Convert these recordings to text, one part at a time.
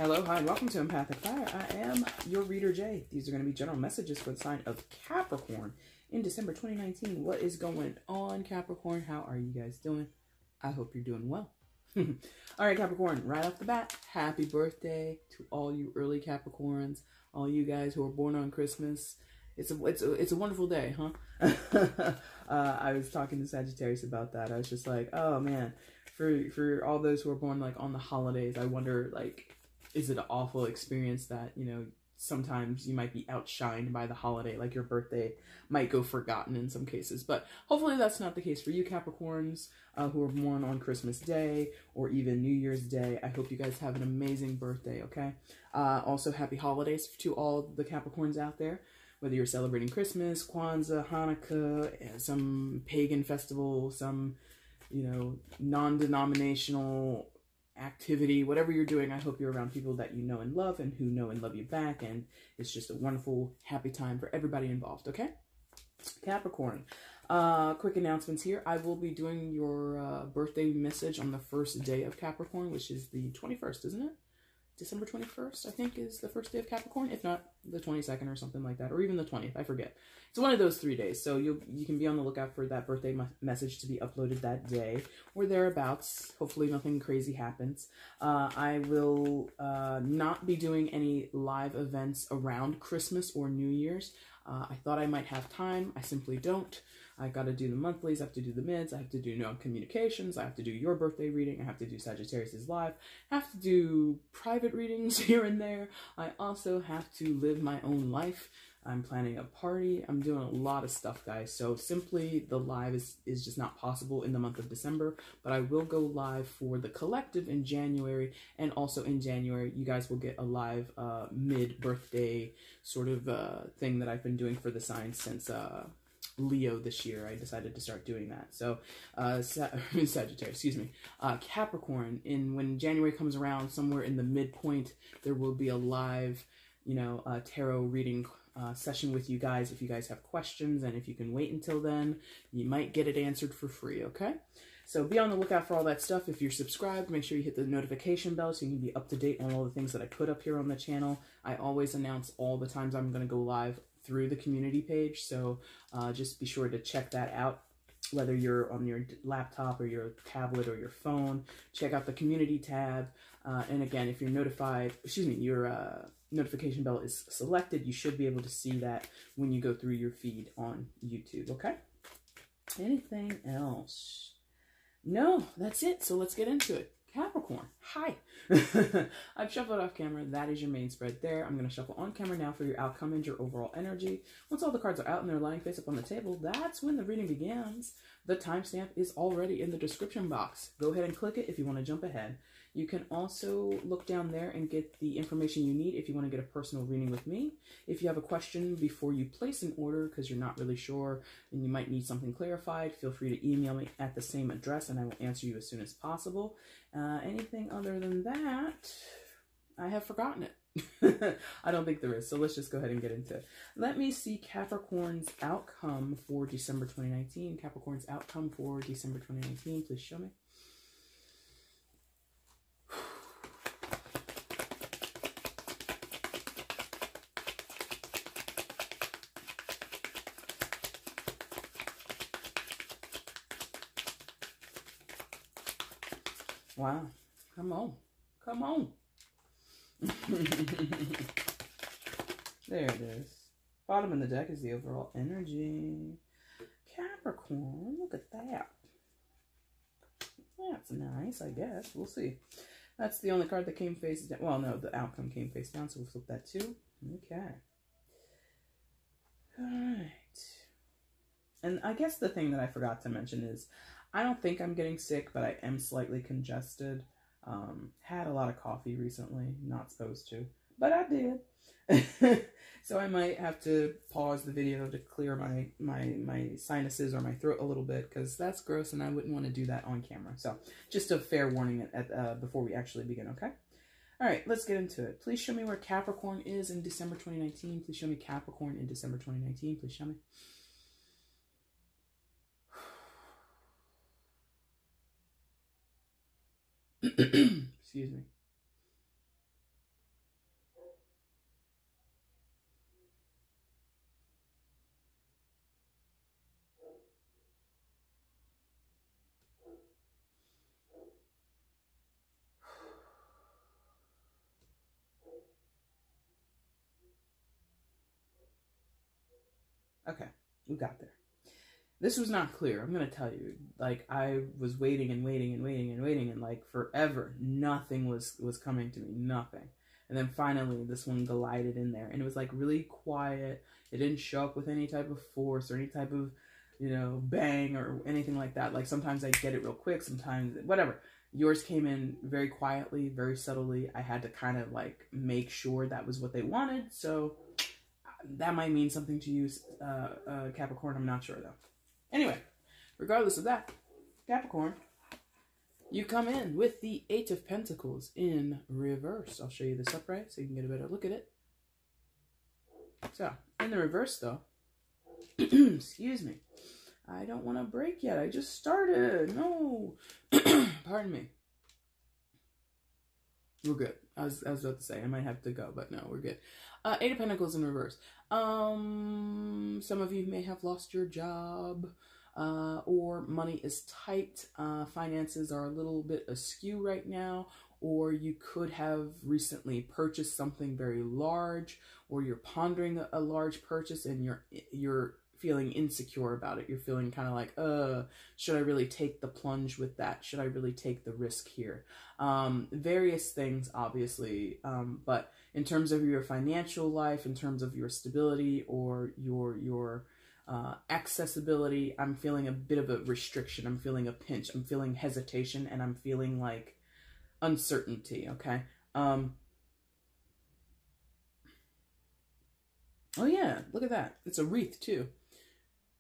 Hello, hi, and welcome to EmpathicFire. I am your reader, Jay. These are going to be general messages for the sign of Capricorn in December 2019. What is going on, Capricorn? How are you guys doing? I hope you're doing well. All right, Capricorn, right off the bat, happy birthday to all you early Capricorns, all you guys who are born on Christmas. It's a wonderful day, huh? I was talking to Sagittarius about that. I was just like, oh man, for all those who are born like on the holidays, I wonder, like, is it an awful experience that, you know, sometimes you might be outshined by the holiday, like your birthday might go forgotten in some cases. But hopefully that's not the case for you Capricorns who are born on Christmas Day or even New Year's Day. I hope you guys have an amazing birthday, okay? Also, happy holidays to all the Capricorns out there. Whether you're celebrating Christmas, Kwanzaa, Hanukkah, some pagan festival, some, you know, non-denominational activity, whatever you're doing, I hope you're around people that you know and love and who know and love you back, and it's just a wonderful, happy time for everybody involved, okay? Capricorn, quick announcements here. I will be doing your birthday message on the first day of Capricorn, which is the 21st, isn't it? December 21st, I think, is the first day of Capricorn, if not the 22nd or something like that, or even the 20th, I forget. It's one of those 3 days, so you can be on the lookout for that birthday message to be uploaded that day, or thereabouts. Hopefully nothing crazy happens. I will not be doing any live events around Christmas or New Year's. I thought I might have time. I simply don't. I got to do the monthlies, I have to do the mids, I have to do communications, I have to do your birthday reading, I have to do Sagittarius's live, I have to do private readings here and there. I also have to live my own life. I'm planning a party. I'm doing a lot of stuff, guys. So simply the live is just not possible in the month of December, but I will go live for the collective in January, and also in January, you guys will get a live mid-birthday sort of thing that I've been doing for the signs since Leo this year. I decided to start doing that. So Sagittarius, excuse me, Capricorn, when January comes around, somewhere in the midpoint, there will be a live, you know, tarot reading session with you guys. If you guys have questions, and if you can wait until then, you might get it answered for free, okay? So be on the lookout for all that stuff. If you're subscribed, make sure you hit the notification bell so you can be up to date on all the things that I put up here on the channel. I always announce all the times I'm going to go live through the community page, so just be sure to check that out. Whether you're on your laptop or your tablet or your phone, check out the community tab. And again, if you're notified, your notification bell is selected, you should be able to see that when you go through your feed on YouTube, okay? Anything else? No, that's it. So let's get into it. Capricorn, hi. I've shuffled off camera. That is your main spread there. I'm going to shuffle on camera now for your outcome and your overall energy. Once all the cards are out and they're lying face up on the table, that's when the reading begins. The timestamp is already in the description box. Go ahead and click it if you want to jump ahead. You can also look down there and get the information you need if you want to get a personal reading with me. If you have a question before you place an order because you're not really sure and you might need something clarified, feel free to email me at the same address and I will answer you as soon as possible. Anything other than that, I have forgotten it. I don't think there is, so let's just go ahead and get into it. Let me see Capricorn's outcome for December 2019. Capricorn's outcome for December 2019, please show me. Wow, come on, come on. There it is. Bottom of the deck is the overall energy. Capricorn, look at that. That's nice, I guess. We'll see. That's the only card that came face down. Well, no, the outcome came face down, so we'll flip that too. Okay. All right. And I guess the thing that I forgot to mention is I don't think I'm getting sick, but I am slightly congested. Had a lot of coffee recently, not supposed to, but I did. So I might have to pause the video to clear my sinuses or my throat a little bit, because that's gross and I wouldn't want to do that on camera. So just a fair warning before we actually begin, okay? All right, let's get into it. Please show me where Capricorn is in December 2019. Please show me Capricorn in December 2019. Please show me. Excuse me. We got there. This was not clear. I'm going to tell you. Like, I was waiting and waiting and waiting and waiting, and like forever, nothing was coming to me. Nothing. And then finally, this one glided in there, and it was like really quiet. It didn't show up with any type of force or any type of, bang or anything like that. Like, sometimes I get it real quick, sometimes whatever. Yours came in very quietly, very subtly. I had to kind of like make sure that was what they wanted. So that might mean something to you, Capricorn. I'm not sure though. Anyway, regardless of that, Capricorn, you come in with the 8 of Pentacles in reverse. I'll show you this upright so you can get a better look at it. So, in the reverse though, excuse me, I don't want to break yet. I just started. No. Pardon me. We're good. I was about to say, I might have to go, but no, we're good. 8 of Pentacles in reverse. Some of you may have lost your job, or money is tight. Finances are a little bit askew right now, or you could have recently purchased something very large, or you're pondering a large purchase and you're feeling insecure about it. You're feeling kind of like, should I really take the plunge with that? Should I really take the risk here? Various things, obviously, but in terms of your financial life, in terms of your stability or your accessibility, I'm feeling a bit of a restriction. I'm feeling a pinch. I'm feeling hesitation, and I'm feeling like uncertainty, okay? Oh yeah, look at that. It's a wreath too.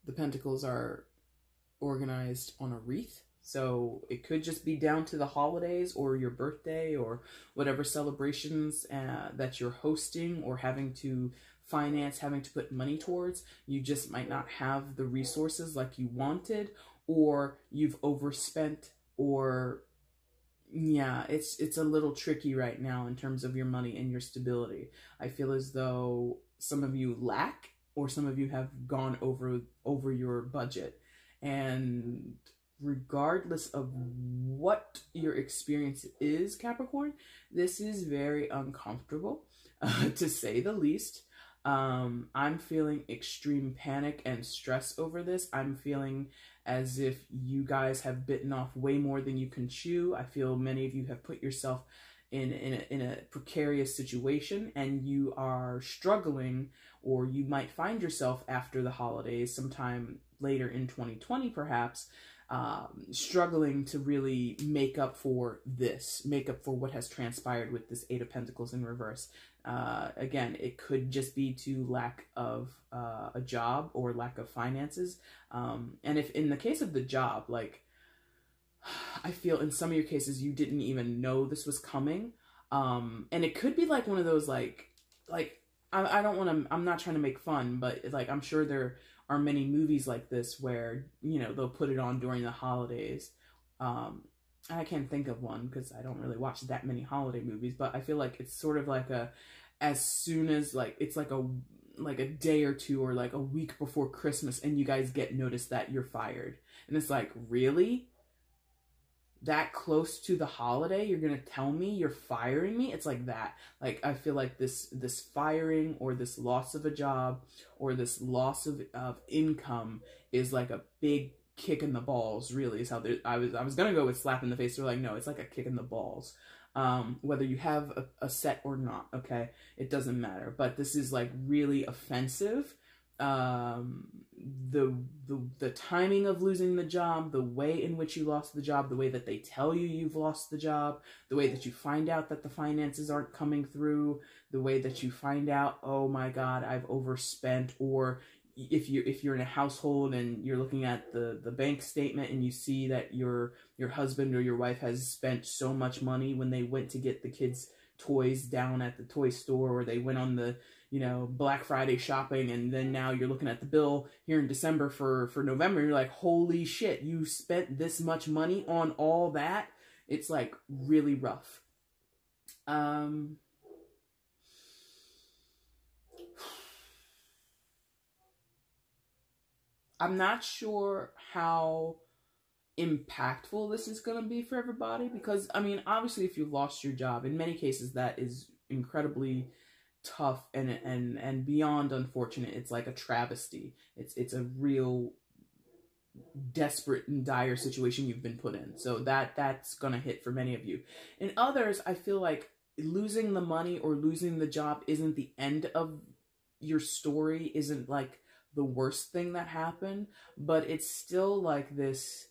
The pentacles are organized on a wreath. So it could just be down to the holidays or your birthday or whatever celebrations that you're hosting or having to finance, having to put money towards. You just might not have the resources like you wanted, or you've overspent, or yeah, it's a little tricky right now in terms of your money and your stability. I feel as though some of you lack, or some of you have gone over your budget. And regardless of what your experience is, Capricorn, this is very uncomfortable, to say the least. I'm feeling extreme panic and stress over this. I'm feeling as if you guys have bitten off way more than you can chew. I feel many of you have put yourself in a precarious situation, and you are struggling, or you might find yourself after the holidays, sometime later in 2020 perhaps, struggling to really make up for what has transpired with this 8 of Pentacles in reverse. Again, it could just be to lack of a job or lack of finances. And if in the case of the job, like, I feel in some of your cases you didn't even know this was coming. And it could be like one of those like I don't want to, I'm not trying to make fun, but like I'm sure there are many movies like this where, they'll put it on during the holidays. I can't think of one because I don't really watch that many holiday movies, but I feel like it's sort of like as soon as like, it's like a day or two or like a week before Christmas, and you guys get notice that you're fired. And it's like, really? That close to the holiday, you're gonna tell me you're firing me? It's like that. Like, I feel like this firing or this loss of a job or this loss of income is like a big kick in the balls, really, is how I was gonna go with slap in the face. They're like, no, it's like a kick in the balls. Whether you have a set or not, okay? It doesn't matter. But this is like really offensive. The timing of losing the job, the way in which you lost the job, the way that they tell you you've lost the job, the way that you find out that the finances aren't coming through, the way that you find out, oh my God, I've overspent, or if you're in a household and you're looking at the bank statement and you see that your husband or your wife has spent so much money when they went to get the kids' toys down at the toy store, or they went on the Black Friday shopping, and then now you're looking at the bill here in December for November, you're like, holy shit, you spent this much money on all that? It's like really rough. I'm not sure how impactful this is going to be for everybody, because I mean, obviously if you've lost your job, in many cases that is incredibly tough and beyond unfortunate. It's like a travesty. It's a real desperate and dire situation you've been put in. So that's gonna hit for many of you. In others, I feel like losing the money or losing the job isn't the end of your story, isn't like the worst thing that happened, but it's still like this,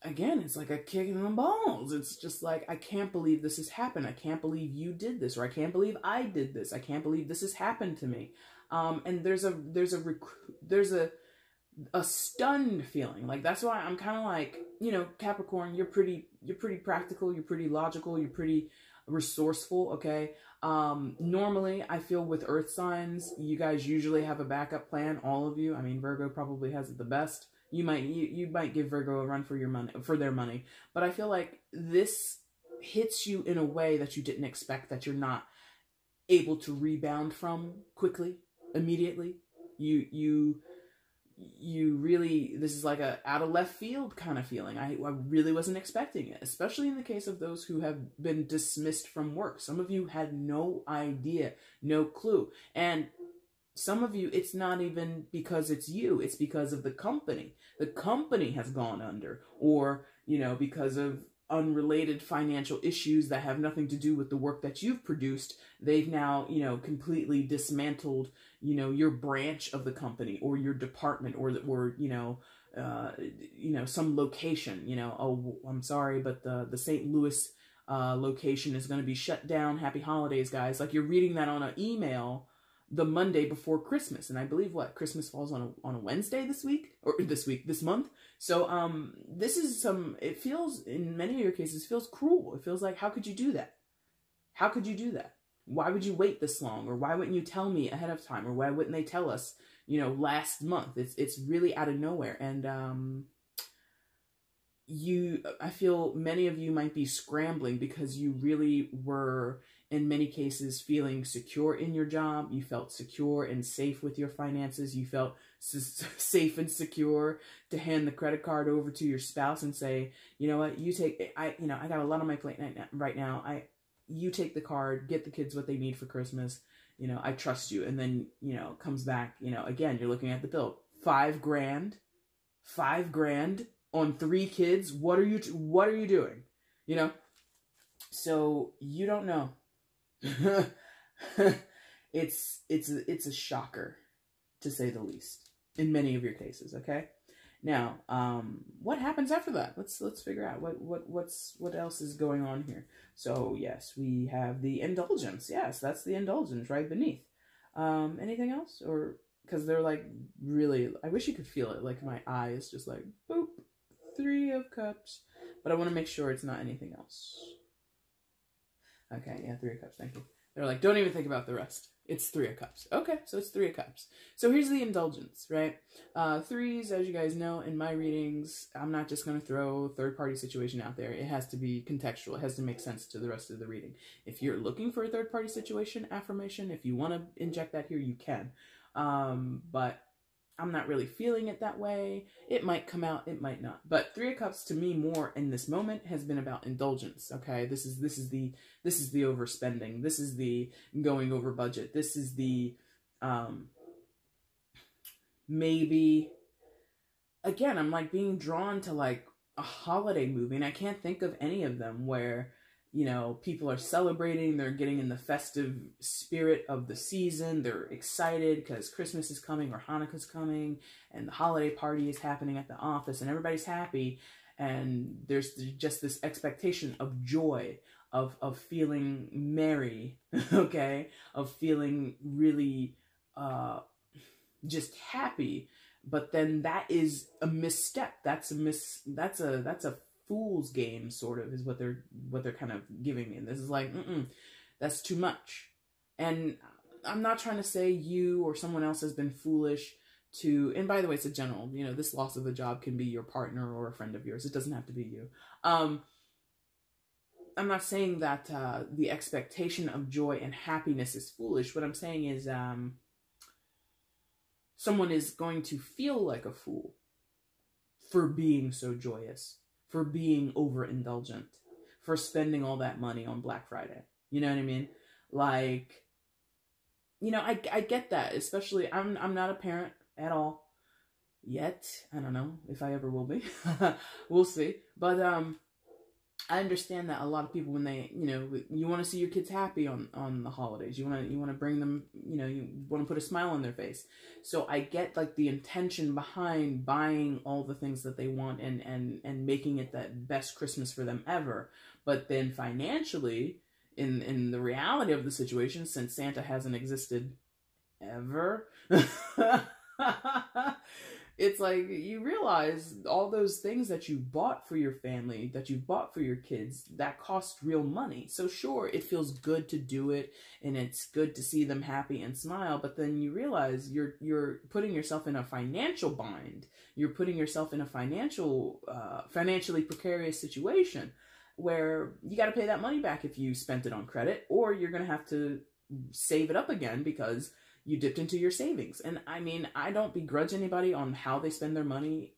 again, it's like a kick in the balls. It's just like, I can't believe this has happened. I can't believe you did this, or I can't believe I did this. I can't believe this has happened to me. And there's a stunned feeling. Like, that's why I'm kind of like, you know, Capricorn, you're pretty practical, you're pretty logical, you're pretty resourceful, okay? Normally, I feel with earth signs, you guys usually have a backup plan, all of you. I mean, Virgo probably has it the best. You might give Virgo a run for your money, for their money, but I feel like this hits you in a way that you didn't expect, that you're not able to rebound from quickly, immediately. You really, this is like a out of left field kind of feeling. I really wasn't expecting it, especially in the case of those who have been dismissed from work. Some of you had no idea, no clue. And some of you, it's not even because it's you, it's because of the company. The company has gone under, or, you know, because of unrelated financial issues that have nothing to do with the work that you've produced. They've now, you know, completely dismantled, you know, your branch of the company or your department, or you know, some location, you know, oh, I'm sorry, but the St. Louis location is going to be shut down. Happy holidays, guys. Like, you're reading that on an email the Monday before Christmas. And I believe Christmas falls on a Wednesday this month. So, this is it feels, in many of your cases, feels cruel. It feels like, how could you do that? How could you do that? Why would you wait this long? Or why wouldn't you tell me ahead of time? Or why wouldn't they tell us, you know, last month? It's really out of nowhere. And, I feel many of you might be scrambling because you really were, in many cases, feeling secure in your job. You felt secure and safe with your finances. You felt safe and secure to hand the credit card over to your spouse and say, you know what, I got a lot on my plate right now. You take the card, get the kids what they need for Christmas. You know, I trust you. And then, you know, comes back, you know, again, you're looking at the bill, $5,000 on 3 kids. What are you doing? You know? So you don't know. It's a shocker, to say the least, in many of your cases. Okay. Now, what happens after that? Let's figure out what else is going on here. So yes, we have the indulgence. Yes, that's the indulgence right beneath. Anything else? Or, because they're like, really, I wish you could feel it. Like, my eye is just like, boop, 3 of Cups. But I want to make sure it's not anything else. Okay, yeah, 3 of Cups, thank you. They're like, don't even think about the rest. It's 3 of Cups. Okay, so it's 3 of Cups. So here's the indulgence, right? 3s, as you guys know, in my readings, I'm not just going to throw third-party situation out there. It has to be contextual. It has to make sense to the rest of the reading. If you're looking for a third-party situation affirmation, if you want to inject that here, you can. But I'm not really feeling it that way. It might come out, it might not. But 3 of Cups, to me, more in this moment, has been about indulgence. Okay, this is the overspending. This is the going over budget. This is the maybe, again, I'm like being drawn to like a holiday movie, and I can't think of any of them where, you know, people are celebrating, they're getting in the festive spirit of the season, they're excited because Christmas is coming or Hanukkah's coming, and the holiday party is happening at the office, and everybody's happy, and there's just this expectation of joy, of feeling merry, okay, of feeling really just happy. But then that is a misstep. That's a fool's game, sort of, is what they're kind of giving me. And this is like, that's too much. And I'm not trying to say you or someone else has been foolish to, and by the way, it's a general, you know, this loss of a job can be your partner or a friend of yours. It doesn't have to be you. I'm not saying that the expectation of joy and happiness is foolish. What I'm saying is someone is going to feel like a fool for being so joyous, for being overindulgent, for spending all that money on Black Friday. You know what I mean? Like, you know, I get that, especially I'm not a parent at all yet. I don't know if I ever will be. We'll see. But I understand that a lot of people, when they, you know, you want to see your kids happy on the holidays. You want to bring them, you know, you want to put a smile on their face. So I get like the intention behind buying all the things that they want and making it that best Christmas for them ever. But then financially, in the reality of the situation, since Santa hasn't existed ever, it's like you realize all those things that you bought for your family, that you bought for your kids, that cost real money. So sure, it feels good to do it, and it's good to see them happy and smile, but then you realize you're putting yourself in a financial bind. You're putting yourself in a financially precarious situation where you got to pay that money back if you spent it on credit, or you're going to have to save it up again because you dipped into your savings. And I mean, I don't begrudge anybody on how they spend their money,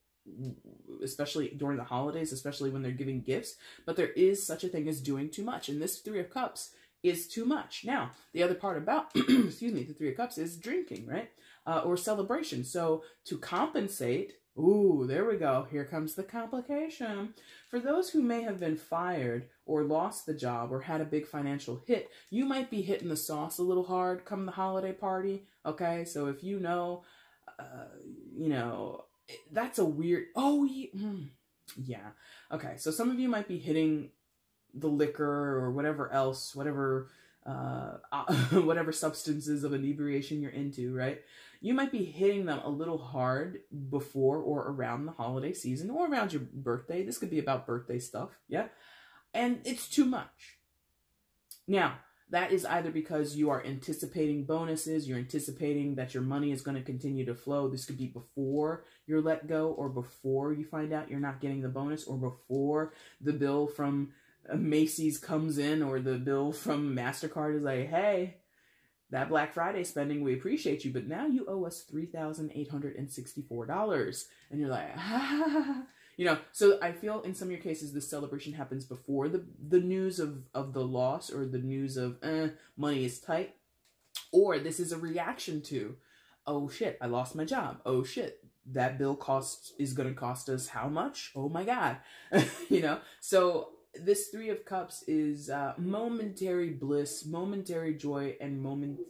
especially during the holidays, especially when they're giving gifts, but there is such a thing as doing too much. And this Three of Cups is too much. Now, the other part about, excuse me, the Three of Cups is drinking, right? Or celebration. So to compensate, ooh, there we go. Here comes the complication. For those who may have been fired or lost the job or had a big financial hit, you might be hitting the sauce a little hard come the holiday party. Okay, so if you know, that's a weird, yeah. Okay, so some of you might be hitting the liquor or whatever else, whatever substances of inebriation you're into, right? You might be hitting them a little hard before or around the holiday season or around your birthday. This could be about birthday stuff, yeah? And it's too much. Now, that is either because you are anticipating bonuses, you're anticipating that your money is going to continue to flow. This could be before you're let go, or before you find out you're not getting the bonus, or before the bill from Macy's comes in, or the bill from MasterCard is like, hey, that Black Friday spending, we appreciate you, but now you owe us $3,864. And you're like, you know, so I feel in some of your cases, this celebration happens before the news of the loss, or the news of money is tight. Or this is a reaction to, oh shit, I lost my job. Oh shit, that bill is going to cost us how much? Oh my God. You know, so this Three of Cups is momentary bliss, momentary joy, and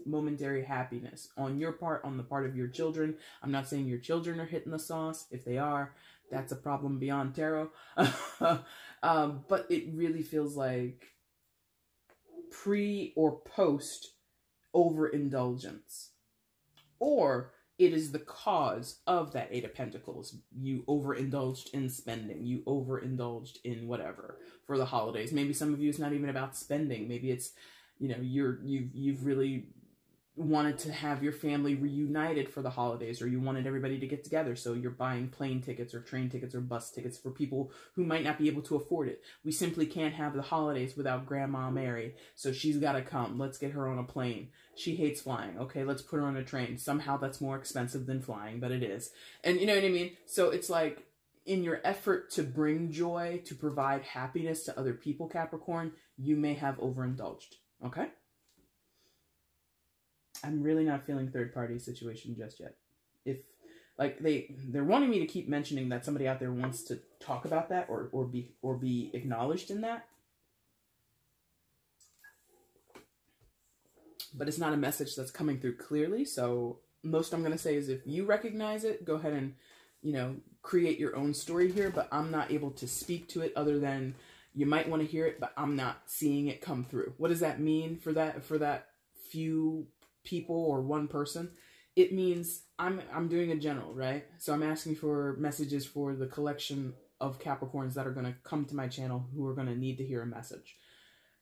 momentary happiness on your part, on the part of your children. I'm not saying your children are hitting the sauce. If they are, that's a problem beyond tarot. But it really feels like pre or post overindulgence. Or it is the cause of that Eight of Pentacles. You overindulged in spending. You overindulged in whatever for the holidays. Maybe some of you, it's not even about spending. Maybe it's, you know, you've really wanted to have your family reunited for the holidays, or you wanted everybody to get together, so you're buying plane tickets or train tickets or bus tickets for people who might not be able to afford it. We simply can't have the holidays without Grandma Mary, so she's got to come. Let's get her on a plane. She hates flying. Okay, let's put her on a train. Somehow that's more expensive than flying, but it is. And you know what I mean? So it's like, in your effort to bring joy, to provide happiness to other people, Capricorn, you may have overindulged. Okay? I'm really not feeling third party situation just yet. If like they're wanting me to keep mentioning that somebody out there wants to talk about that or be acknowledged in that. But it's not a message that's coming through clearly. So most I'm going to say is, if you recognize it, go ahead and, you know, create your own story here, but I'm not able to speak to it other than you might want to hear it, but I'm not seeing it come through. What does that mean for that few people or one person? It means I'm doing a general, right? So I'm asking for messages for the collection of Capricorns that are going to come to my channel who are going to need to hear a message.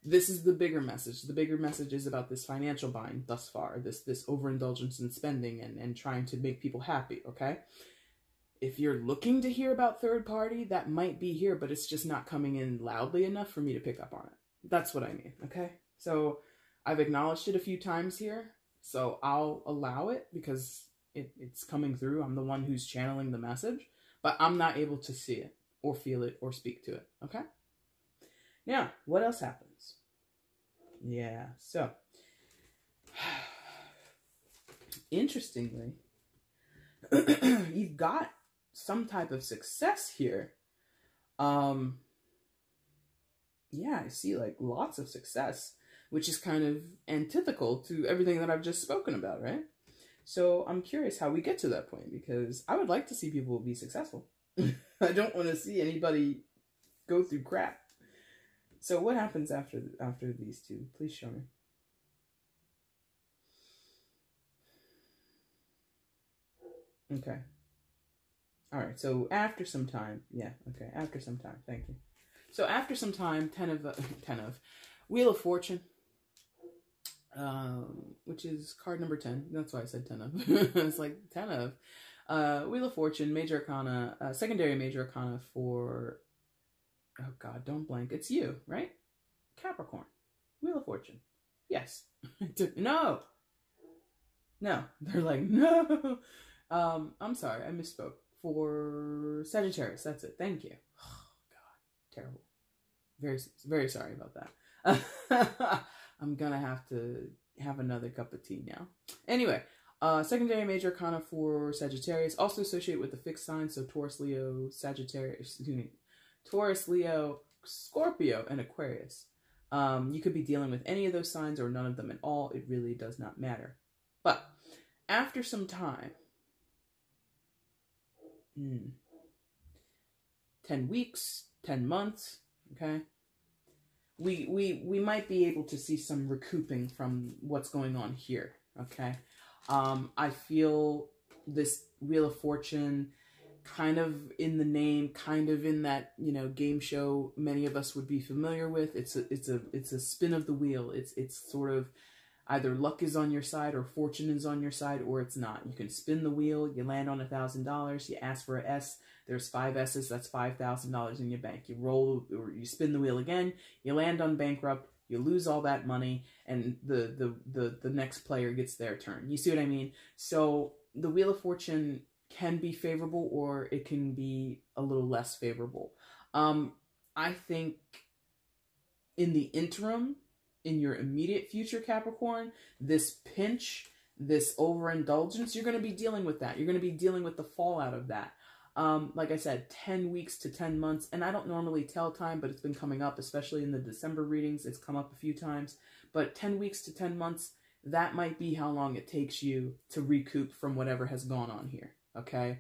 This is the bigger message. The bigger message is about this financial bind thus far, this overindulgence in spending and trying to make people happy, okay? If you're looking to hear about third party, that might be here, but it's just not coming in loudly enough for me to pick up on it. That's what I mean, okay? So I've acknowledged it a few times here, so I'll allow it because it's coming through. I'm the one who's channeling the message, but I'm not able to see it or feel it or speak to it, okay? Now, what else happens? Yeah, so interestingly, you've got some type of success here. Yeah, I see like lots of success, which is kind of antithetical to everything that I've just spoken about, right? So I'm curious how we get to that point, because I would like to see people be successful. I don't want to see anybody go through crap. So what happens after these two? Please show me. Okay. All right. So after some time, yeah. Okay. After some time, thank you. So after some time, 10 of Wheel of Fortune, which is card number 10. That's why I said 10 of. It's like 10 of. Wheel of Fortune, Major Arcana, secondary Major Arcana for, oh God, don't blank. It's you, right? Capricorn. Wheel of Fortune. Yes. No. No. They're like, no. I'm sorry, I misspoke. For Sagittarius, that's it. Thank you. Oh God, terrible. Very, very sorry about that. I'm gonna have to have another cup of tea now. Anyway, secondary Major Arcana for Sagittarius, also associated with the fixed signs, so Taurus, Leo, Sagittarius, excuse me, Taurus, Leo, Scorpio, and Aquarius. You could be dealing with any of those signs or none of them at all. It really does not matter. But after some time, 10 weeks, 10 months, okay, we might be able to see some recouping from what's going on here, okay? I feel this Wheel of Fortune, kind of in the name, kind of in that, you know, game show many of us would be familiar with. It's a spin of the wheel. It's sort of either luck is on your side or fortune is on your side, or it's not. You can spin the wheel, you land on $1,000, you ask for an S, there's 5 S's, that's $5,000 in your bank. You roll, or you spin the wheel again, you land on bankrupt, you lose all that money, and the next player gets their turn. You see what I mean? So the Wheel of Fortune can be favorable, or it can be a little less favorable. I think in the interim, in your immediate future, Capricorn, this pinch, this overindulgence, you're going to be dealing with that. You're going to be dealing with the fallout of that. Like I said, 10 weeks to 10 months, and I don't normally tell time, but it's been coming up, especially in the December readings. It's come up a few times, but 10 weeks to 10 months, that might be how long it takes you to recoup from whatever has gone on here, okay?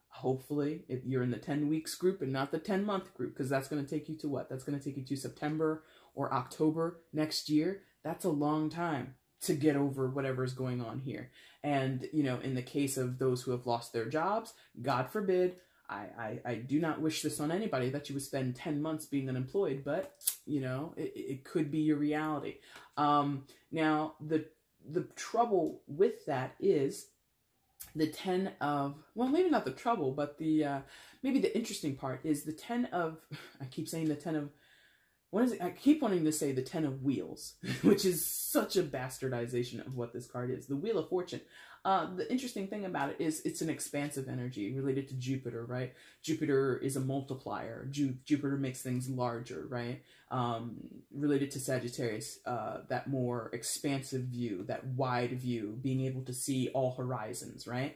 Hopefully, if you're in the 10 weeks group and not the 10-month group, because that's going to take you to what? That's going to take you to September or October next year. That's a long time to get over whatever is going on here. And, you know, in the case of those who have lost their jobs, God forbid, I do not wish this on anybody, that you would spend 10 months being unemployed, but, you know, it could be your reality. Now, the trouble with that is the 10 of, well, maybe not the trouble, but the, maybe the interesting part is the 10 of, I keep saying the 10 of, what is it? I keep wanting to say the 10 of Wheels, which is such a bastardization of what this card is. The Wheel of Fortune. The interesting thing about it is it's an expansive energy related to Jupiter, right? Jupiter is a multiplier. Jupiter makes things larger, right? Related to Sagittarius, that more expansive view, that wide view, being able to see all horizons, right?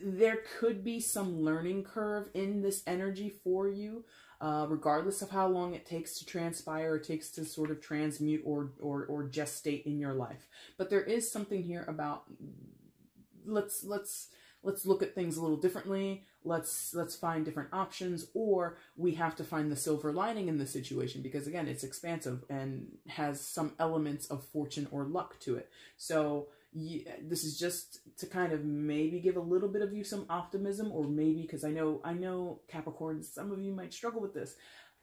There could be some learning curve in this energy for you. Regardless of how long it takes to transpire, or takes to sort of transmute or gestate in your life. But there is something here about let's look at things a little differently. Let's find different options, or we have to find the silver lining in the situation, because again, it's expansive and has some elements of fortune or luck to it. So this is just to kind of maybe give a little bit of you some optimism, or maybe, because I know Capricorn, some of you might struggle with this,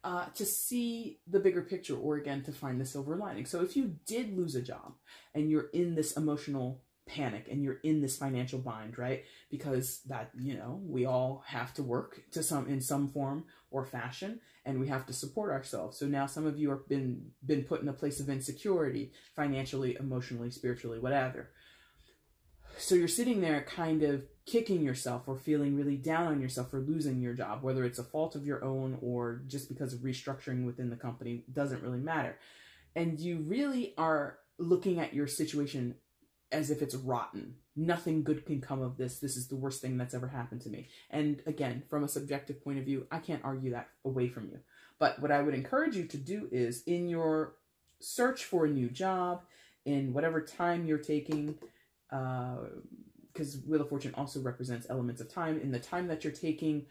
to see the bigger picture, or again, to find the silver lining. So if you did lose a job and you're in this emotional panic and you're in this financial bind, right? Because that, you know, we all have to work in some form or fashion, and we have to support ourselves. So now some of you have been put in a place of insecurity, financially, emotionally, spiritually, whatever. So you're sitting there kind of kicking yourself or feeling really down on yourself for losing your job, whether it's a fault of your own or just because of restructuring within the company, doesn't really matter. And you really are looking at your situation as if it's rotten. Nothing good can come of this. This is the worst thing that's ever happened to me. And again, from a subjective point of view, I can't argue that away from you. But what I would encourage you to do is, in your search for a new job, in whatever time you're taking, because Wheel of Fortune also represents elements of time, in the time that you're taking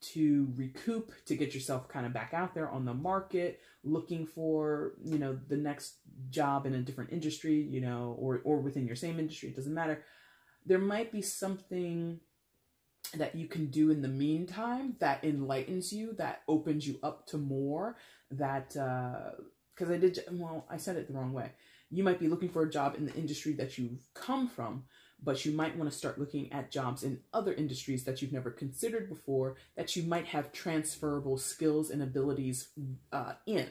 to recoup, to get yourself kind of back out there on the market, looking for, you know, the next job in a different industry, you know, or within your same industry, it doesn't matter. There might be something that you can do in the meantime that enlightens you, that opens you up to more, that, because I said it the wrong way. You might be looking for a job in the industry that you've come from, but you might want to start looking at jobs in other industries that you've never considered before, that you might have transferable skills and abilities in.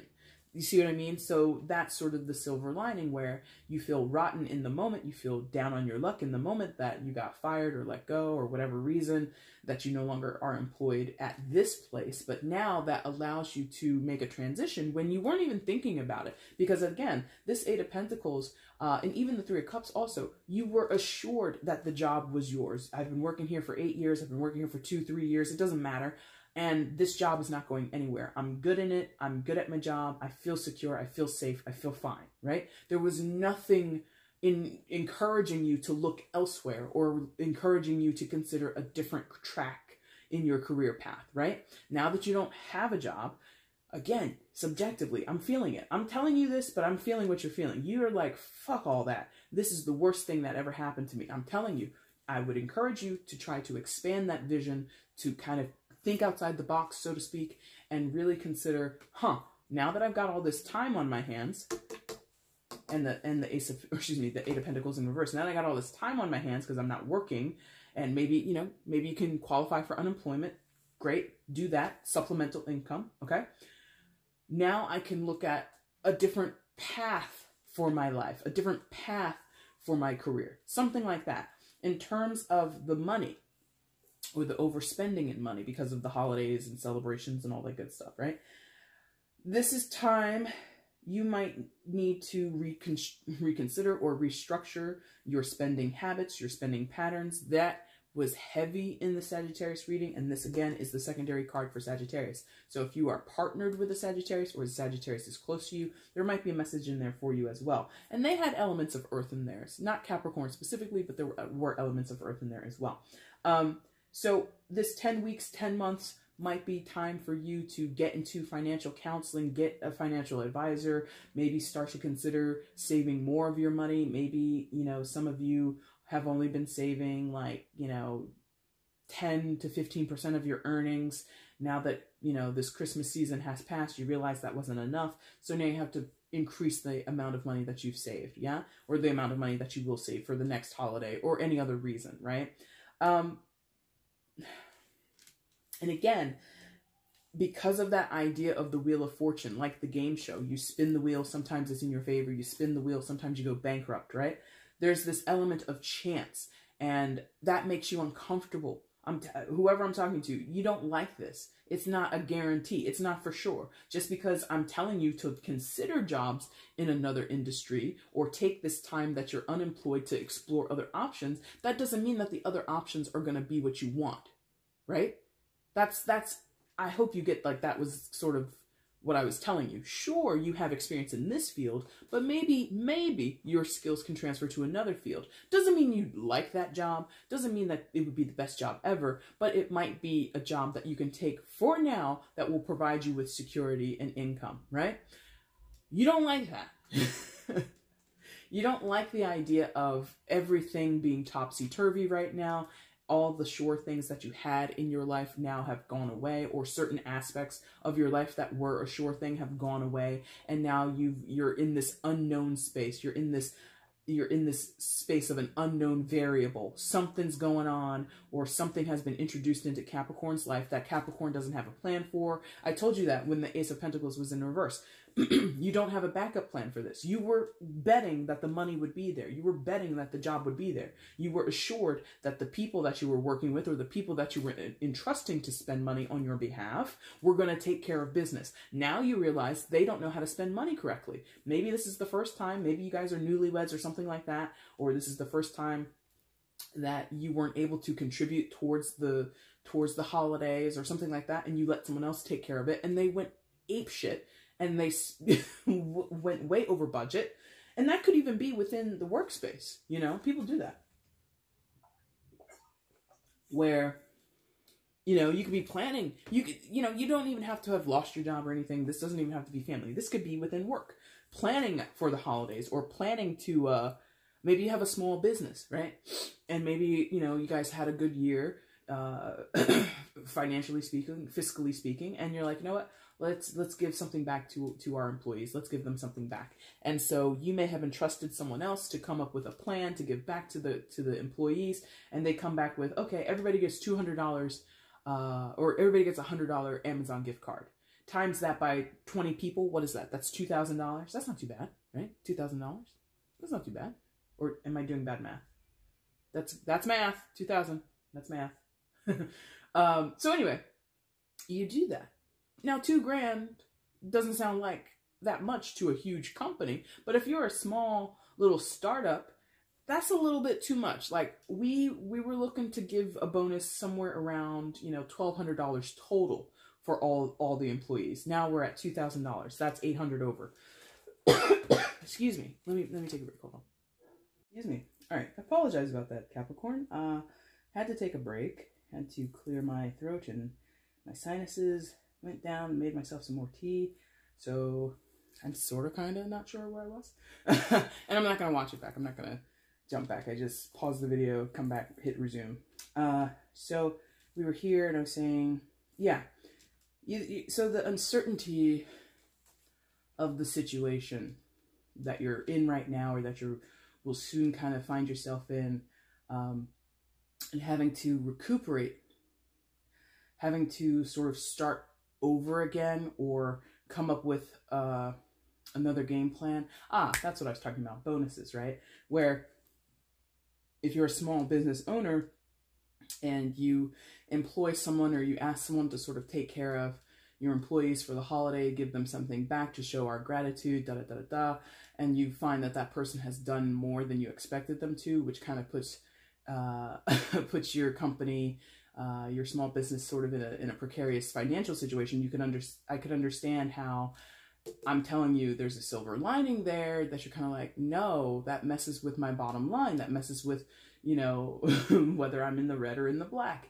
You see what I mean? So that's sort of the silver lining, where you feel rotten in the moment, you feel down on your luck in the moment that you got fired or let go or whatever reason, that you no longer are employed at this place. But now that allows you to make a transition when you weren't even thinking about it. Because again, this Eight of Pentacles, and even the Three of Cups also, you were assured that the job was yours. I've been working here for 8 years. I've been working here for 2-3 years. It doesn't matter. And this job is not going anywhere. I'm good in it. I'm good at my job. I feel secure. I feel safe. I feel fine, right? There was nothing in encouraging you to look elsewhere or encouraging you to consider a different track in your career path, right? Now that you don't have a job, again, subjectively, I'm feeling it. I'm telling you this, but I'm feeling what you're feeling. You're like, fuck all that. This is the worst thing that ever happened to me. I'm telling you, I would encourage you to try to expand that vision, to kind of think outside the box, so to speak, and really consider, now that I've got all this time on my hands, and the Eight of Pentacles in reverse, now that I got all this time on my hands because I'm not working, and maybe you can qualify for unemployment. Great, do that, supplemental income, okay? Now I can look at a different path for my life, a different path for my career, something like that. In terms of the money, or the overspending in money because of the holidays and celebrations and all that good stuff, right? This is time you might need to reconsider or restructure your spending habits, your spending patterns. That was heavy in the Sagittarius reading, and this again is the secondary card for Sagittarius. So if you are partnered with a Sagittarius, or Sagittarius is close to you, there might be a message in there for you as well. And they had elements of Earth in theirs, not Capricorn specifically, but there were elements of Earth in there as well. So this 10 weeks, 10 months might be time for you to get into financial counseling, get a financial advisor, maybe start to consider saving more of your money. Maybe, you know, some of you have only been saving like, 10 to 15% of your earnings. Now that, this Christmas season has passed, you realize that wasn't enough. So now you have to increase the amount of money that you've saved, yeah? Or the amount of money that you will save for the next holiday or any other reason, right? And again, because of that idea of the Wheel of Fortune, like the game show, you spin the wheel, sometimes it's in your favor, you spin the wheel, sometimes you go bankrupt, right? There's this element of chance, and that makes you uncomfortable. Whoever I'm talking to, you don't like this. It's not a guarantee. It's not for sure. Just because I'm telling you to consider jobs in another industry or take this time that you're unemployed to explore other options, that doesn't mean that the other options are going to be what you want, right? I hope you get, like, that was sort of what I was telling you. Sure, you have experience in this field, but maybe your skills can transfer to another field. Doesn't mean you like that job, doesn't mean that it would be the best job ever, but it might be a job that you can take for now that will provide you with security and income, right? You don't like that. You don't like the idea of everything being topsy-turvy right now. All the sure things that you had in your life now have gone away, or certain aspects of your life that were a sure thing have gone away, and now you're in this unknown space. You're in this space of an unknown variable. Something's going on, or something has been introduced into Capricorn's life that Capricorn doesn't have a plan for. I told you that when the Ace of Pentacles was in reverse. You don't have a backup plan for this. You were betting that the money would be there. You were betting that the job would be there. You were assured that the people that you were working with or the people that you were entrusting to spend money on your behalf were going to take care of business. Now you realize they don't know how to spend money correctly. Maybe this is the first time. Maybe you guys are newlyweds or something like that. Or this is the first time that you weren't able to contribute towards the holidays or something like that, and you let someone else take care of it, and they went ape shit, and they went way over budget. And that could even be within the workspace. You know, people do that. Where, you know, you could be planning, you don't even have to have lost your job or anything. This doesn't even have to be family. This could be within work. Planning for the holidays, or planning to, maybe you have a small business, right? And maybe, you know, you guys had a good year, financially speaking, fiscally speaking, and you're like, you know what? Let's give something back to our employees. Let's give them something back. And so you may have entrusted someone else to come up with a plan to give back to the employees, and they come back with, okay, everybody gets $200, or everybody gets a $100 Amazon gift card. Times that by 20 people, what is that? That's $2,000. That's not too bad, right? $2,000. That's not too bad. Or am I doing bad math? That's math. 2,000. That's math. So anyway, you do that. Now, $2,000 doesn't sound like that much to a huge company, but if you're a small little startup, that's a little bit too much. Like we were looking to give a bonus somewhere around, you know, $1,200 total for all the employees. Now we're at $2,000. That's $800 over. Excuse me. Let me take a break. Hold on. Excuse me. All right. I apologize about that, Capricorn. Had to take a break. Had to clear my throat, and my sinuses went down, made myself some more tea. So I'm sort of kind of not sure where I was. And I'm not going to watch it back. I'm not going to jump back. I just paused the video, come back, hit resume. So we were here, and I was saying, yeah. So the uncertainty of the situation that you're in right now, or that you will soon kind of find yourself in, and having to recuperate, having to sort of start over again, or come up with another game plan. That's what I was talking about, bonuses, right? Where if you're a small business owner and you employ someone, or you ask someone to sort of take care of your employees for the holiday, give them something back to show our gratitude, and you find that that person has done more than you expected them to, which kind of puts your company, your small business sort of in a precarious financial situation. I could understand how I'm telling you there's a silver lining there, that you're kind of like, no, that messes with my bottom line. That messes with, you know, whether I'm in the red or in the black,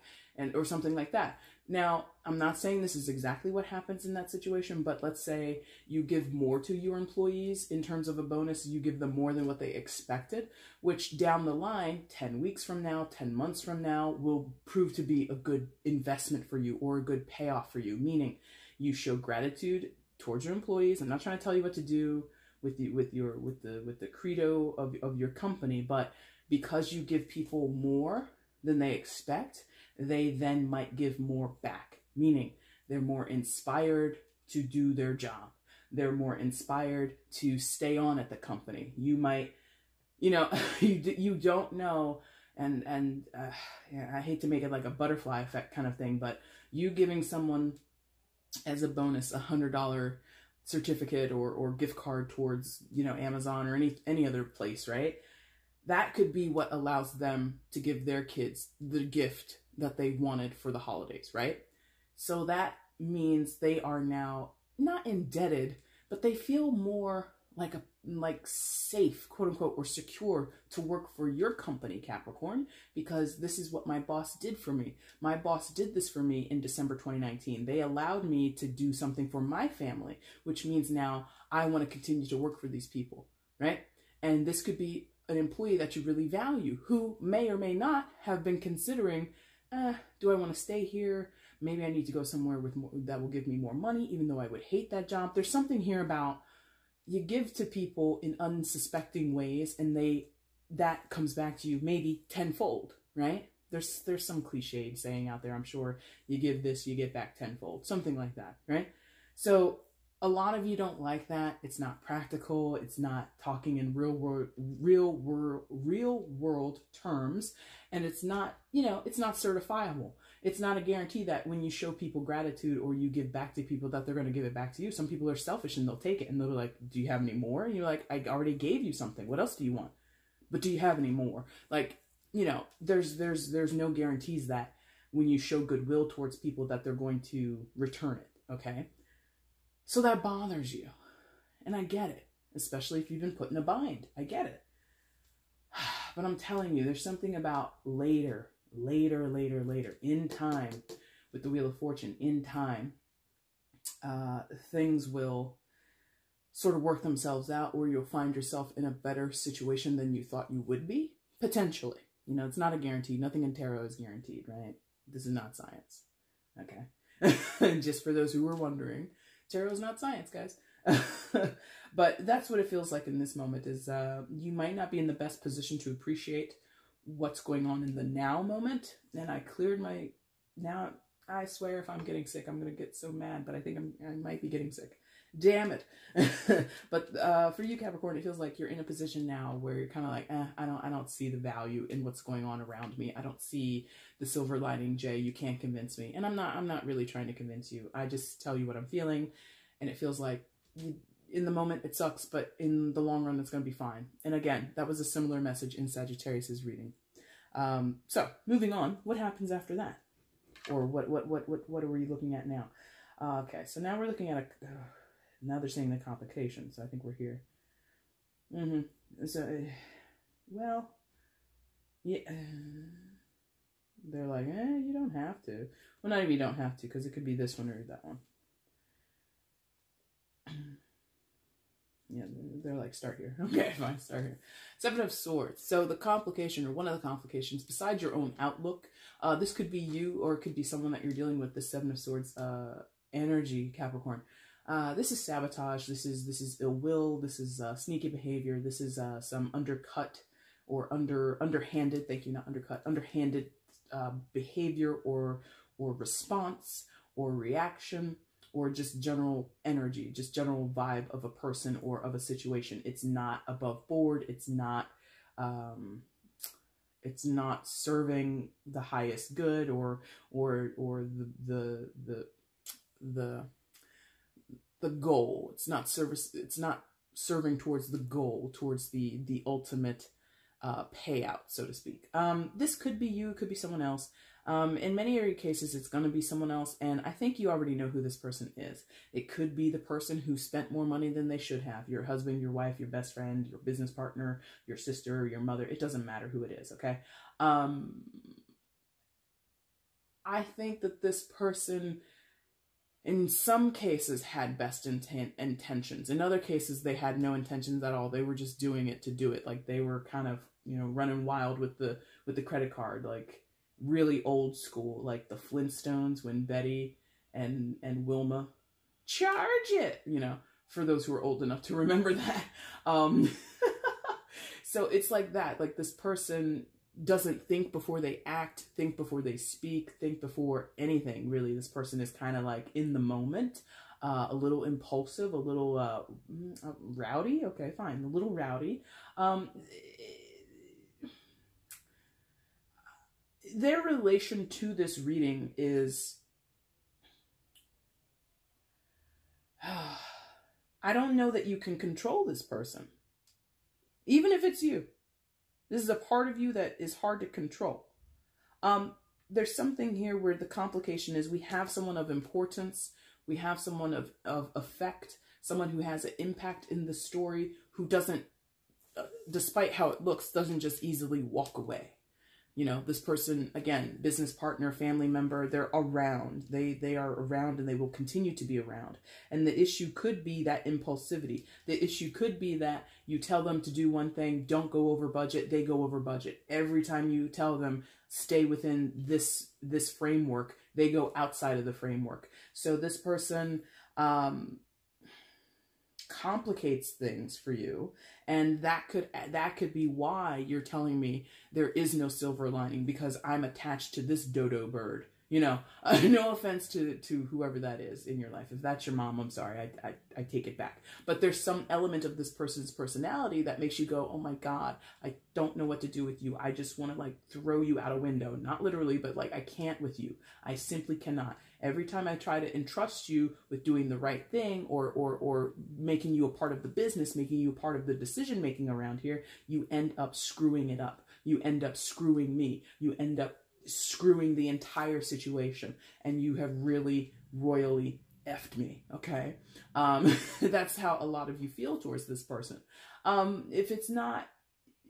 or something like that. Now, I'm not saying this is exactly what happens in that situation, but let's say you give more to your employees in terms of a bonus. You give them more than what they expected, which down the line, 10 weeks from now, 10 months from now, will prove to be a good investment for you, or a good payoff for you. Meaning, you show gratitude towards your employees. I'm not trying to tell you what to do with the credo of your company, but because you give people more than they expect, they then might give more back, meaning they're more inspired to do their job. They're more inspired to stay on at the company. You might, you know, you don't know, and yeah, I hate to make it like a butterfly effect kind of thing, but you giving someone as a bonus $100 certificate or gift card towards, you know, Amazon or any other place, right? That could be what allows them to give their kids the gift that they wanted for the holidays, right? So that means they are now not indebted, but they feel more like safe, quote unquote, or secure to work for your company, Capricorn, because this is what my boss did for me. My boss did this for me in December 2019. They allowed me to do something for my family, which means now I want to continue to work for these people, right? And this could be an employee that you really value, who may or may not have been considering, do I want to stay here? Maybe I need to go somewhere with more, that will give me more money, even though I would hate that job. There's something here about you give to people in unsuspecting ways, and that comes back to you maybe tenfold, right? There's some cliched saying out there, I'm sure, you give this, you get back tenfold, something like that, right? So a lot of you don't like that. It's not practical. It's not talking in real world terms. And it's not, you know, it's not certifiable. It's not a guarantee that when you show people gratitude or you give back to people that they're going to give it back to you. Some people are selfish and they'll take it and they'll be like, do you have any more? And you're like, I already gave you something. What else do you want? But do you have any more? Like, you know, there's no guarantees that when you show goodwill towards people that they're going to return it. Okay. So that bothers you. And I get it, especially if you've been put in a bind. I get it. But I'm telling you, there's something about later, in time, with the Wheel of Fortune, in time, things will sort of work themselves out, or you'll find yourself in a better situation than you thought you would be, potentially. You know, it's not a guarantee. Nothing in tarot is guaranteed, right? This is not science. Okay. Just for those who were wondering, tarot is not science, guys. But that's what it feels like in this moment, is you might not be in the best position to appreciate what's going on in the now moment. And I cleared my, now I swear if I'm getting sick, I'm going to get so mad, but I think I might be getting sick. Damn it. But for you, Capricorn, it feels like you're in a position now where you're kind of like, I don't see the value in what's going on around me. I don't see the silver lining, Jay. You can't convince me. And I'm not really trying to convince you. I just tell you what I'm feeling. And it feels like in the moment it sucks, but in the long run, it's going to be fine. And again, that was a similar message in Sagittarius's reading. So moving on, what happens after that? Or what are we looking at now? Okay. So now we're looking at now they're saying the complications. So I think we're here. So, well, yeah, they're like, you don't have to. Well, not even you don't have to, because it could be this one or that one. Yeah, they're like, start here. Okay, fine, start here. Seven of Swords. So the complication, or one of the complications, besides your own outlook, this could be you, or it could be someone that you're dealing with, the Seven of Swords energy, Capricorn. This is sabotage. This is ill will. This is sneaky behavior. This is some undercut or underhanded. Thank you, not undercut. Underhanded behavior or response or reaction, or just general energy, just general vibe of a person or of a situation. It's not above board. It's not serving the highest good or the goal. It's not serving towards the goal, towards the ultimate payout, so to speak. This could be you, it could be someone else. In many cases, it's going to be someone else, and I think you already know who this person is. It could be the person who spent more money than they should have. Your husband, your wife, your best friend, your business partner, your sister, your mother. It doesn't matter who it is, okay? I think that this person, in some cases, had best intentions. In other cases, they had no intentions at all. They were just doing it to do it. Like, they were kind of, you know, running wild with the credit card, like really old school, like the Flintstones when Betty and Wilma charge it, you know, for those who are old enough to remember that. So it's like that. Like, this person doesn't think before they act, think before they speak, think before anything, really. This person is kind of like in the moment, a little impulsive, a little rowdy. Okay, fine, a little rowdy. Their relation to this reading is, I don't know that you can control this person. Even if it's you. This is a part of you that is hard to control. There's something here where the complication is we have someone of importance. We have someone of effect. Someone who has an impact in the story, who doesn't, despite how it looks, doesn't just easily walk away. You know, this person, again, business partner, family member, they're around. They are around, and they will continue to be around. And the issue could be that impulsivity. The issue could be that you tell them to do one thing, don't go over budget, they go over budget. Every time you tell them, stay within this framework, they go outside of the framework. So this person complicates things for you, and that could be why you're telling me there is no silver lining, because I'm attached to this dodo bird. No offense to whoever that is in your life. If that's your mom, I'm sorry, I take it back. But there's some element of this person's personality that makes you go, oh my God, I don't know what to do with you. I just want to like throw you out a window. Not literally, but like I can't with you. I simply cannot. Every time I try to entrust you with doing the right thing or making you a part of the business, making you a part of the decision making around here, you end up screwing it up. You end up screwing me. You end up screwing the entire situation, and you have really royally effed me. Okay. That's how a lot of you feel towards this person. If it's not,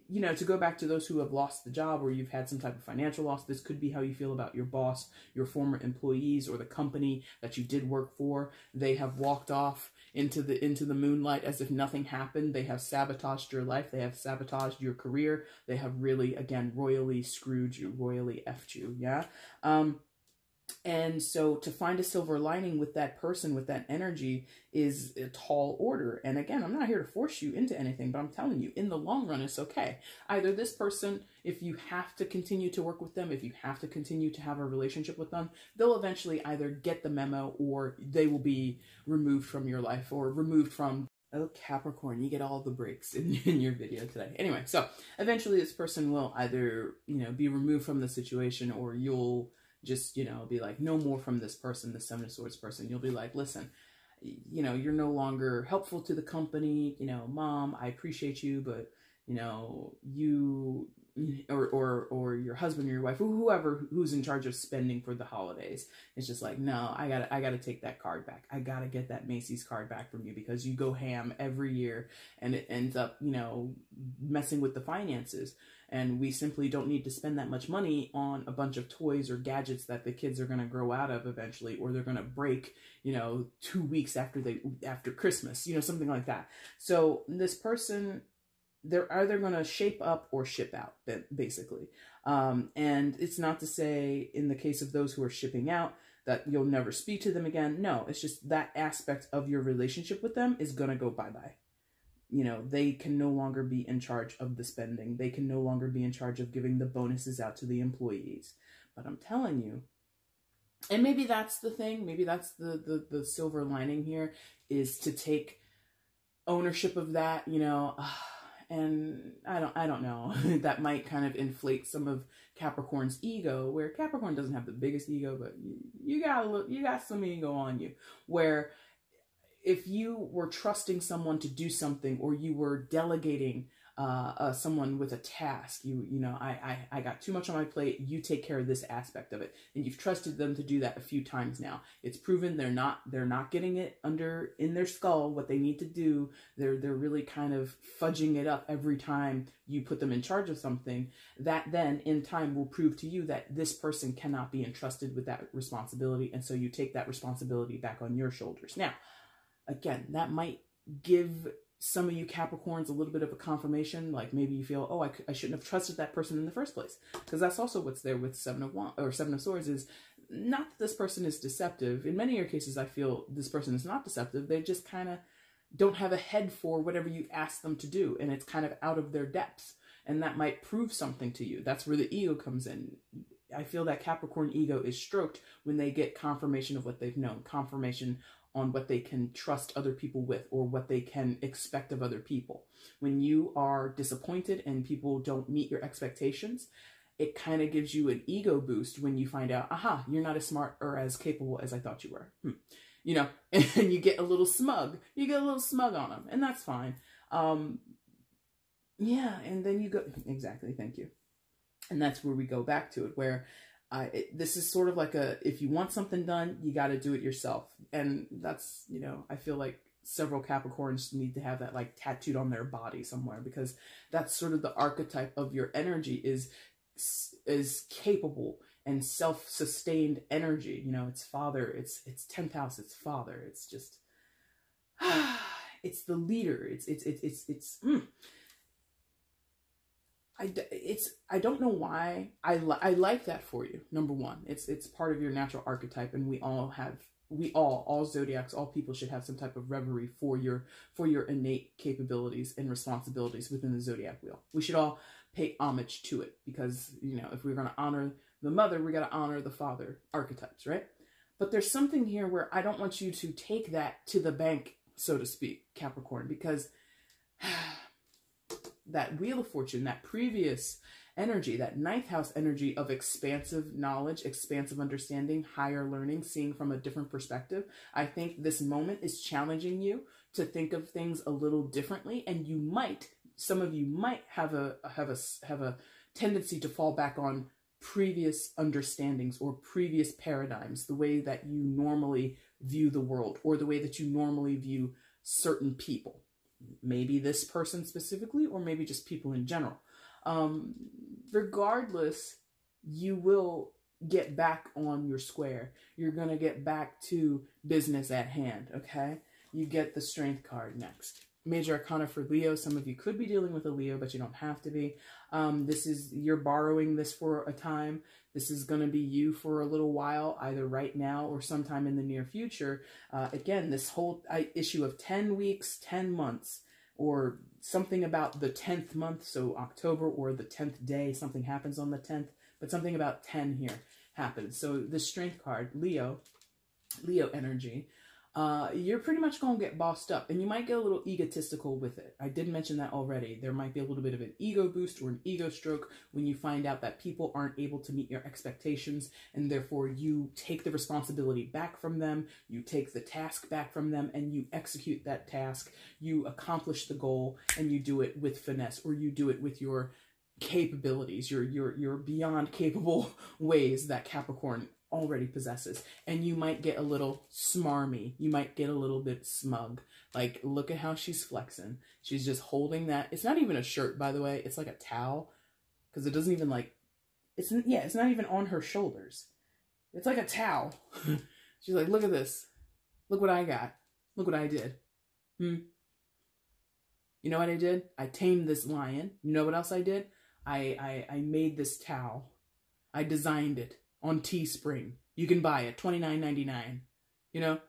to go back to those who have lost the job or you've had some type of financial loss, this could be how you feel about your boss, your former employees, or the company that you did work for. They have walked off into the moonlight as if nothing happened. They have sabotaged your life. They have sabotaged your career. They have really, again, royally screwed you, royally effed you. Yeah. And so to find a silver lining with that person, with that energy, is a tall order. And again, I'm not here to force you into anything, but I'm telling you, in the long run, it's okay. Either this person, if you have to continue to work with them, if you have to continue to have a relationship with them, they'll eventually either get the memo or they will be removed from your life or removed from... Oh, Capricorn, you get all the breaks in your video today. Anyway, so eventually this person will either, be removed from the situation, or you'll just, be like, no more from this person, the Seven of Swords person. You'll be like, listen, you're no longer helpful to the company. Mom, I appreciate you, but, you, or your husband or your wife, whoever who's in charge of spending for the holidays, it's just like, no, I gotta take that card back. I gotta get that Macy's card back from you because you go ham every year and it ends up, messing with the finances. And we simply don't need to spend that much money on a bunch of toys or gadgets that the kids are going to grow out of eventually, or they're going to break, 2 weeks after Christmas, something like that. So this person, they're either going to shape up or ship out, basically. And it's not to say in the case of those who are shipping out that you'll never speak to them again. No, it's just that aspect of your relationship with them is going to go bye-bye. They can no longer be in charge of the spending. They can no longer be in charge of giving the bonuses out to the employees. But I'm telling you, and maybe that's the thing, maybe that's the silver lining here, is to take ownership of that, and I don't know, that might kind of inflate some of Capricorn's ego, where Capricorn doesn't have the biggest ego, but you got some ego on you, where if you were trusting someone to do something, or you were delegating someone with a task, I got too much on my plate, you take care of this aspect of it, and you've trusted them to do that a few times now. It's proven they're not getting it in their skull what they need to do. They're really kind of fudging it up every time you put them in charge of something. That then in time will prove to you that this person cannot be entrusted with that responsibility, and so you take that responsibility back on your shoulders. Now, again, that might give some of you Capricorns a little bit of a confirmation, like maybe you feel, oh, I shouldn't have trusted that person in the first place. Because that's also what's there with Seven of Swords, is not that this person is deceptive. In many of your cases, I feel this person is not deceptive. They just kind of don't have a head for whatever you ask them to do, and it's kind of out of their depths. And that might prove something to you. That's where the ego comes in. I feel that Capricorn ego is stroked when they get confirmation of what they've known, confirmation on what they can trust other people with, or what they can expect of other people. When you are disappointed and people don't meet your expectations, it kind of gives you an ego boost when you find out, aha, you're not as smart or as capable as I thought you were. And you get a little smug. You get a little smug on them, and that's fine. Yeah, and then you go, exactly, thank you. And that's where we go back to it, where this is sort of like if you want something done, you got to do it yourself. And that's, I feel like several Capricorns need to have that like tattooed on their body somewhere, because that's sort of the archetype of your energy, is capable and self-sustained energy. It's father, it's 10th house, it's father. It's just, it's the leader. I don't know why I like that for you. Number one, it's part of your natural archetype, and all zodiacs, all people should have some type of reverie for your innate capabilities and responsibilities within the zodiac wheel. We should all pay homage to it, because if we're going to honor the mother, we got to honor the father archetypes, right? But there's something here where I don't want you to take that to the bank, so to speak, Capricorn, because that Wheel of Fortune, that previous energy, that ninth house energy of expansive knowledge, expansive understanding, higher learning, seeing from a different perspective. I think this moment is challenging you to think of things a little differently, and you might, some of you might have a tendency to fall back on previous understandings or previous paradigms, the way that you normally view the world or the way that you normally view certain people. Maybe this person specifically, or maybe just people in general. Regardless, you will get back on your square. You're going to get back to business at hand, okay? You get the Strength card next. Major Arcana for Leo. Some of you could be dealing with a Leo, but you don't have to be. This is, you're borrowing this for a time. This is going to be you for a little while, either right now or sometime in the near future. Again, this whole issue of 10 weeks, 10 months, or something about the 10th month, so October, or the 10th day, something happens on the 10th, but something about 10 here happens. So the Strength card, Leo energy, you're pretty much going to get bossed up, and you might get a little egotistical with it. I did mention that already. There might be a little bit of an ego boost or an ego stroke when you find out that people aren't able to meet your expectations, and therefore you take the responsibility back from them, you take the task back from them, and you execute that task. You accomplish the goal, and you do it with finesse, or you do it with your capabilities, your beyond capable ways that Capricorn already possesses. And you might get a little smarmy. You might get a little bit smug. Like, look at how she's flexing. She's just holding that. It's not even a shirt, by the way. It's like a towel, because it doesn't even like, it's not even on her shoulders. It's like a towel. She's like, look at this. Look what I got. Look what I did. You know what I did? I tamed this lion. You know what else I did? I made this towel. I designed it on Teespring. You can buy it, $29.99. You know,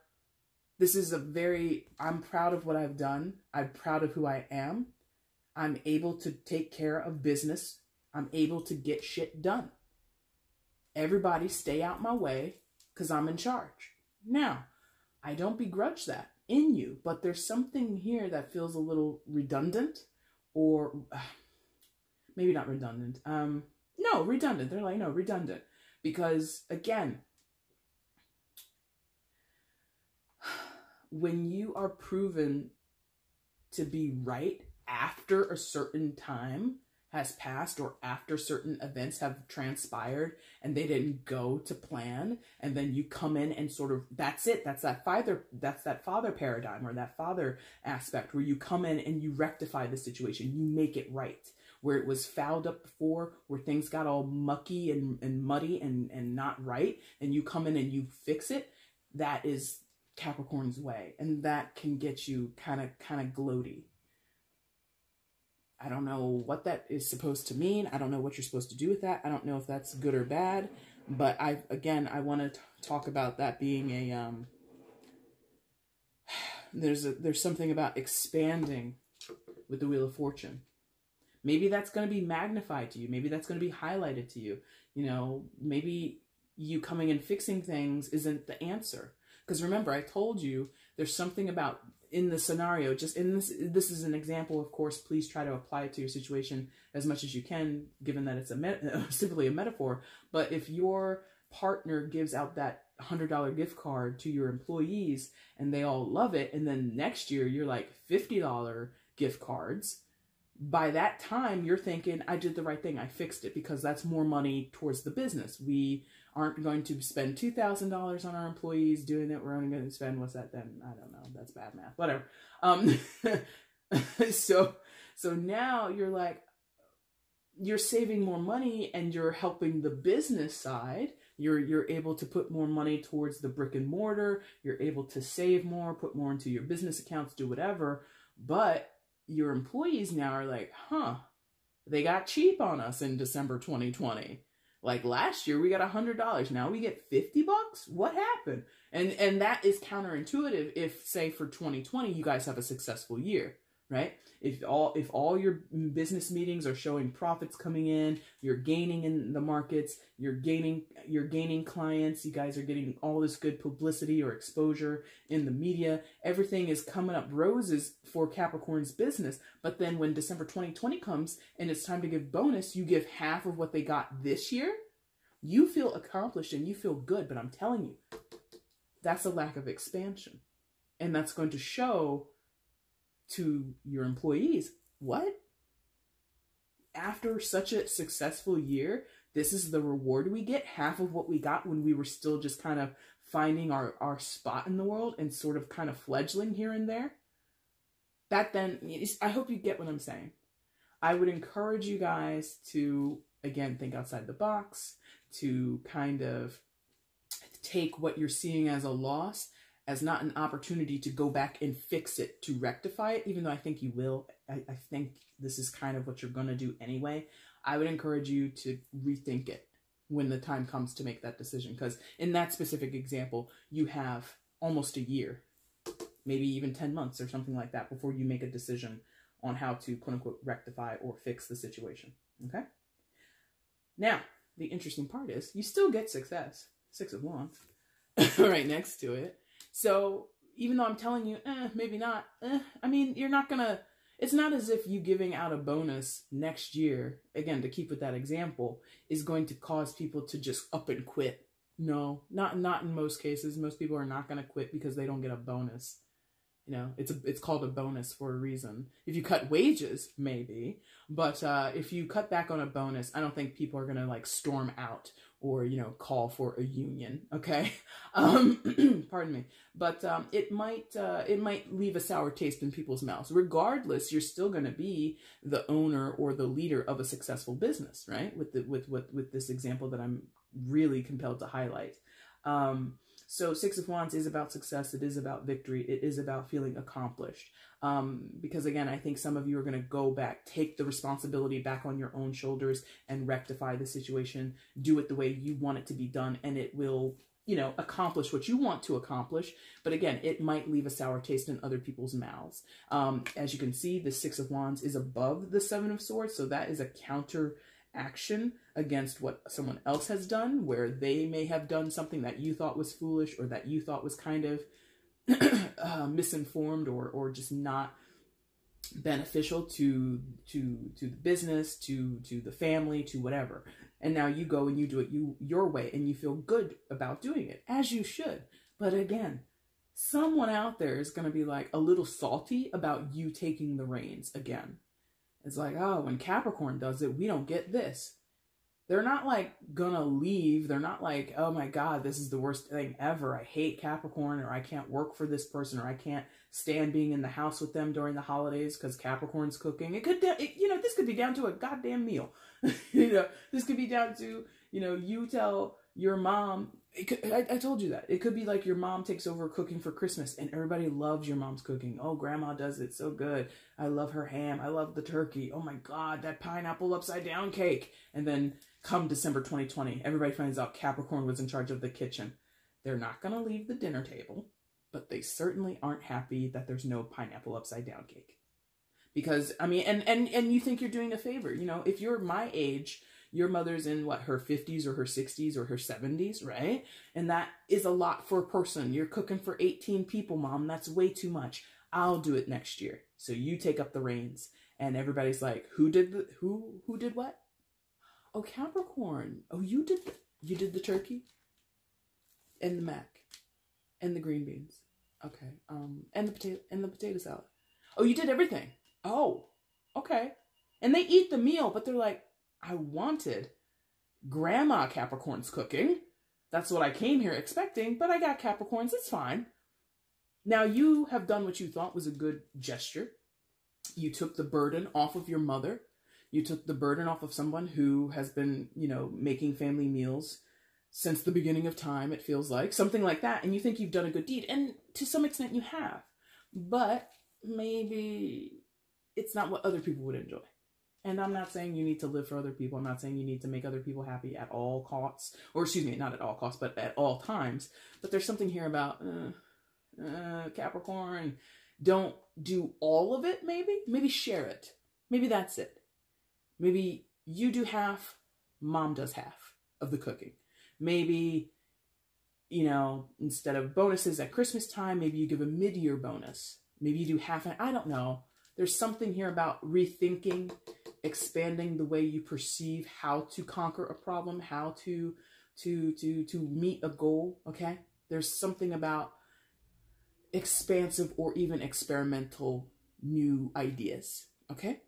this is a very, I'm proud of what I've done. I'm proud of who I am. I'm able to take care of business. I'm able to get shit done. Everybody stay out my way, because I'm in charge. Now, I don't begrudge that in you, but there's something here that feels a little redundant, or maybe not redundant. No, redundant. They're like, no, redundant. Because, again, when you are proven to be right after a certain time has passed, or after certain events have transpired and they didn't go to plan, and then you come in and sort of, that's it. That's that father paradigm, or that father aspect, where you come in and you rectify the situation. You make it right. Where it was fouled up before, where things got all mucky and muddy and not right, and you come in and you fix it, that is Capricorn's way. And that can get you kind of gloaty. I don't know what that is supposed to mean. I don't know what you're supposed to do with that. I don't know if that's good or bad. But I want to talk about that being a, there's something about expanding with the Wheel of Fortune. Maybe that's going to be magnified to you. Maybe that's going to be highlighted to you. You know, maybe you coming and fixing things isn't the answer. Because remember, I told you there's something about, in the scenario, just in this is an example, of course. Please try to apply it to your situation as much as you can, given that it's simply a metaphor. But if your partner gives out that $100 gift card to your employees and they all love it, and then next year you're like $50 gift cards, by that time, you're thinking, I did the right thing. I fixed it, because that's more money towards the business. We aren't going to spend $2,000 on our employees doing it. We're only going to spend, what's that then? I don't know. That's bad math. Whatever. So now you're like, you're saving more money, and you're helping the business side. You're able to put more money towards the brick and mortar. You're able to save more, put more into your business accounts, do whatever. But your employees now are like, they got cheap on us in December 2020. Like, last year we got $100. Now we get $50? What happened? And that is counterintuitive if, say, for 2020, you guys have a successful year, right? If all your business meetings are showing profits coming in, you're gaining in the markets, you're gaining clients, you guys are getting all this good publicity or exposure in the media, everything is coming up roses for Capricorn's business. But then when December 2020 comes and it's time to give bonus, you give half of what they got this year. You feel accomplished and you feel good, but I'm telling you, that's a lack of expansion. And that's going to show to your employees, what? After such a successful year, this is the reward we get, half of what we got when we were still just kind of finding our spot in the world and sort of kind of fledgling here and there. That then, I hope you get what I'm saying. I would encourage you guys to, again, think outside the box, to kind of take what you're seeing as a loss as not an opportunity to go back and fix it, to rectify it, even though I think you will. I think this is kind of what you're going to do anyway. I would encourage you to rethink it when the time comes to make that decision. Because in that specific example, you have almost a year, maybe even 10 months or something like that before you make a decision on how to, quote unquote, rectify or fix the situation. Okay? Now, the interesting part is you still get success. 6 of Wands right next to it. So even though I'm telling you, maybe not, I mean, you're not gonna, it's not as if you giving out a bonus next year, again, to keep with that example, is going to cause people to just up and quit. No, not in most cases. Most people are not going to quit because they don't get a bonus. You know, it's called a bonus for a reason. If you cut wages, maybe, but if you cut back on a bonus, I don't think people are going to like storm out or, you know, call for a union. Okay. Pardon me. But it might leave a sour taste in people's mouths. Regardless, you're still going to be the owner or the leader of a successful business, right? With this example that I'm really compelled to highlight. So 6 of Wands is about success. It is about victory. It is about feeling accomplished. Because again, I think some of you are going to go back, take the responsibility back on your own shoulders and rectify the situation, do it the way you want it to be done. And it will, you know, accomplish what you want to accomplish. But again, it might leave a sour taste in other people's mouths. As you can see, the 6 of Wands is above the 7 of Swords. So that is a counter action against what someone else has done, where they may have done something that you thought was foolish or that you thought was kind of misinformed or just not beneficial to the business, to the family, to whatever. And now you go and you do it your way and you feel good about doing it, as you should. But again, someone out there is going to be like a little salty about you taking the reins again. It's like, oh, when Capricorn does it, we don't get this. They're not like gonna leave. They're not like, oh my God, this is the worst thing ever. I hate Capricorn, or I can't work for this person, or I can't stand being in the house with them during the holidays because Capricorn's cooking. This could be down to a goddamn meal. This could be down to, you tell your mom. I told you that. It could be like your mom takes over cooking for Christmas and everybody loves your mom's cooking. Oh, grandma does it so good. I love her ham. I love the turkey. Oh my God, that pineapple upside down cake. And then come December 2020, everybody finds out Capricorn was in charge of the kitchen. They're not going to leave the dinner table, but they certainly aren't happy that there's no pineapple upside down cake. Because, I mean, and you think you're doing a favor. If you're my age, your mother's in her 50s or her 60s or her 70s, right? And that is a lot for a person. You're cooking for 18 people, Mom. That's way too much. I'll do it next year. So you take up the reins. And everybody's like, who did what? Oh, Capricorn. Oh, you did the turkey and the mac and the green beans. Okay. And the potato salad. Oh, you did everything. Oh, okay. And they eat the meal, but they're like, I wanted Grandma Capricorn's cooking. That's what I came here expecting, but I got Capricorns. It's fine. Now you have done what you thought was a good gesture. You took the burden off of your mother. You took the burden off of someone who has been, making family meals since the beginning of time, it feels like. Something like that. And you think you've done a good deed. And to some extent you have. But maybe it's not what other people would enjoy. And I'm not saying you need to live for other people. I'm not saying you need to make other people happy at all costs. Or excuse me, not at all costs, but at all times. But there's something here about Capricorn. Don't do all of it, maybe share it. Maybe that's it. Maybe you do half, mom does half of the cooking. Maybe, you know, instead of bonuses at Christmas time, maybe you give a mid-year bonus. Maybe you do half, and I don't know. There's something here about rethinking, expanding the way you perceive how to conquer a problem, how to meet a goal, okay? There's something about expansive or even experimental new ideas, okay?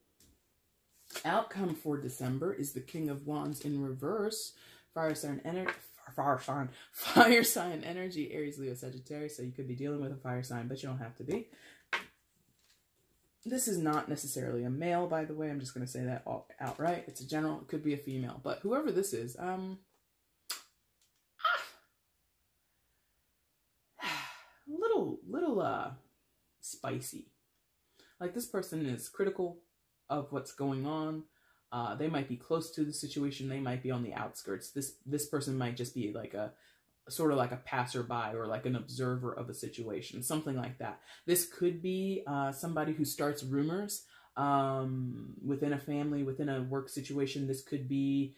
Outcome for December is the King of Wands in reverse. Fire sign energy, Aries, Leo, Sagittarius. So you could be dealing with a fire sign, but you don't have to be. This is not necessarily a male, by the way. I'm just going to say that outright. It's a general. It could be a female, but whoever this is, little spicy. Like, this person is critical of what's going on. They might be close to the situation. They might be on the outskirts. This person might just be like a sort of like a passerby or like an observer of a situation, something like that. This could be somebody who starts rumors within a family, within a work situation. This could be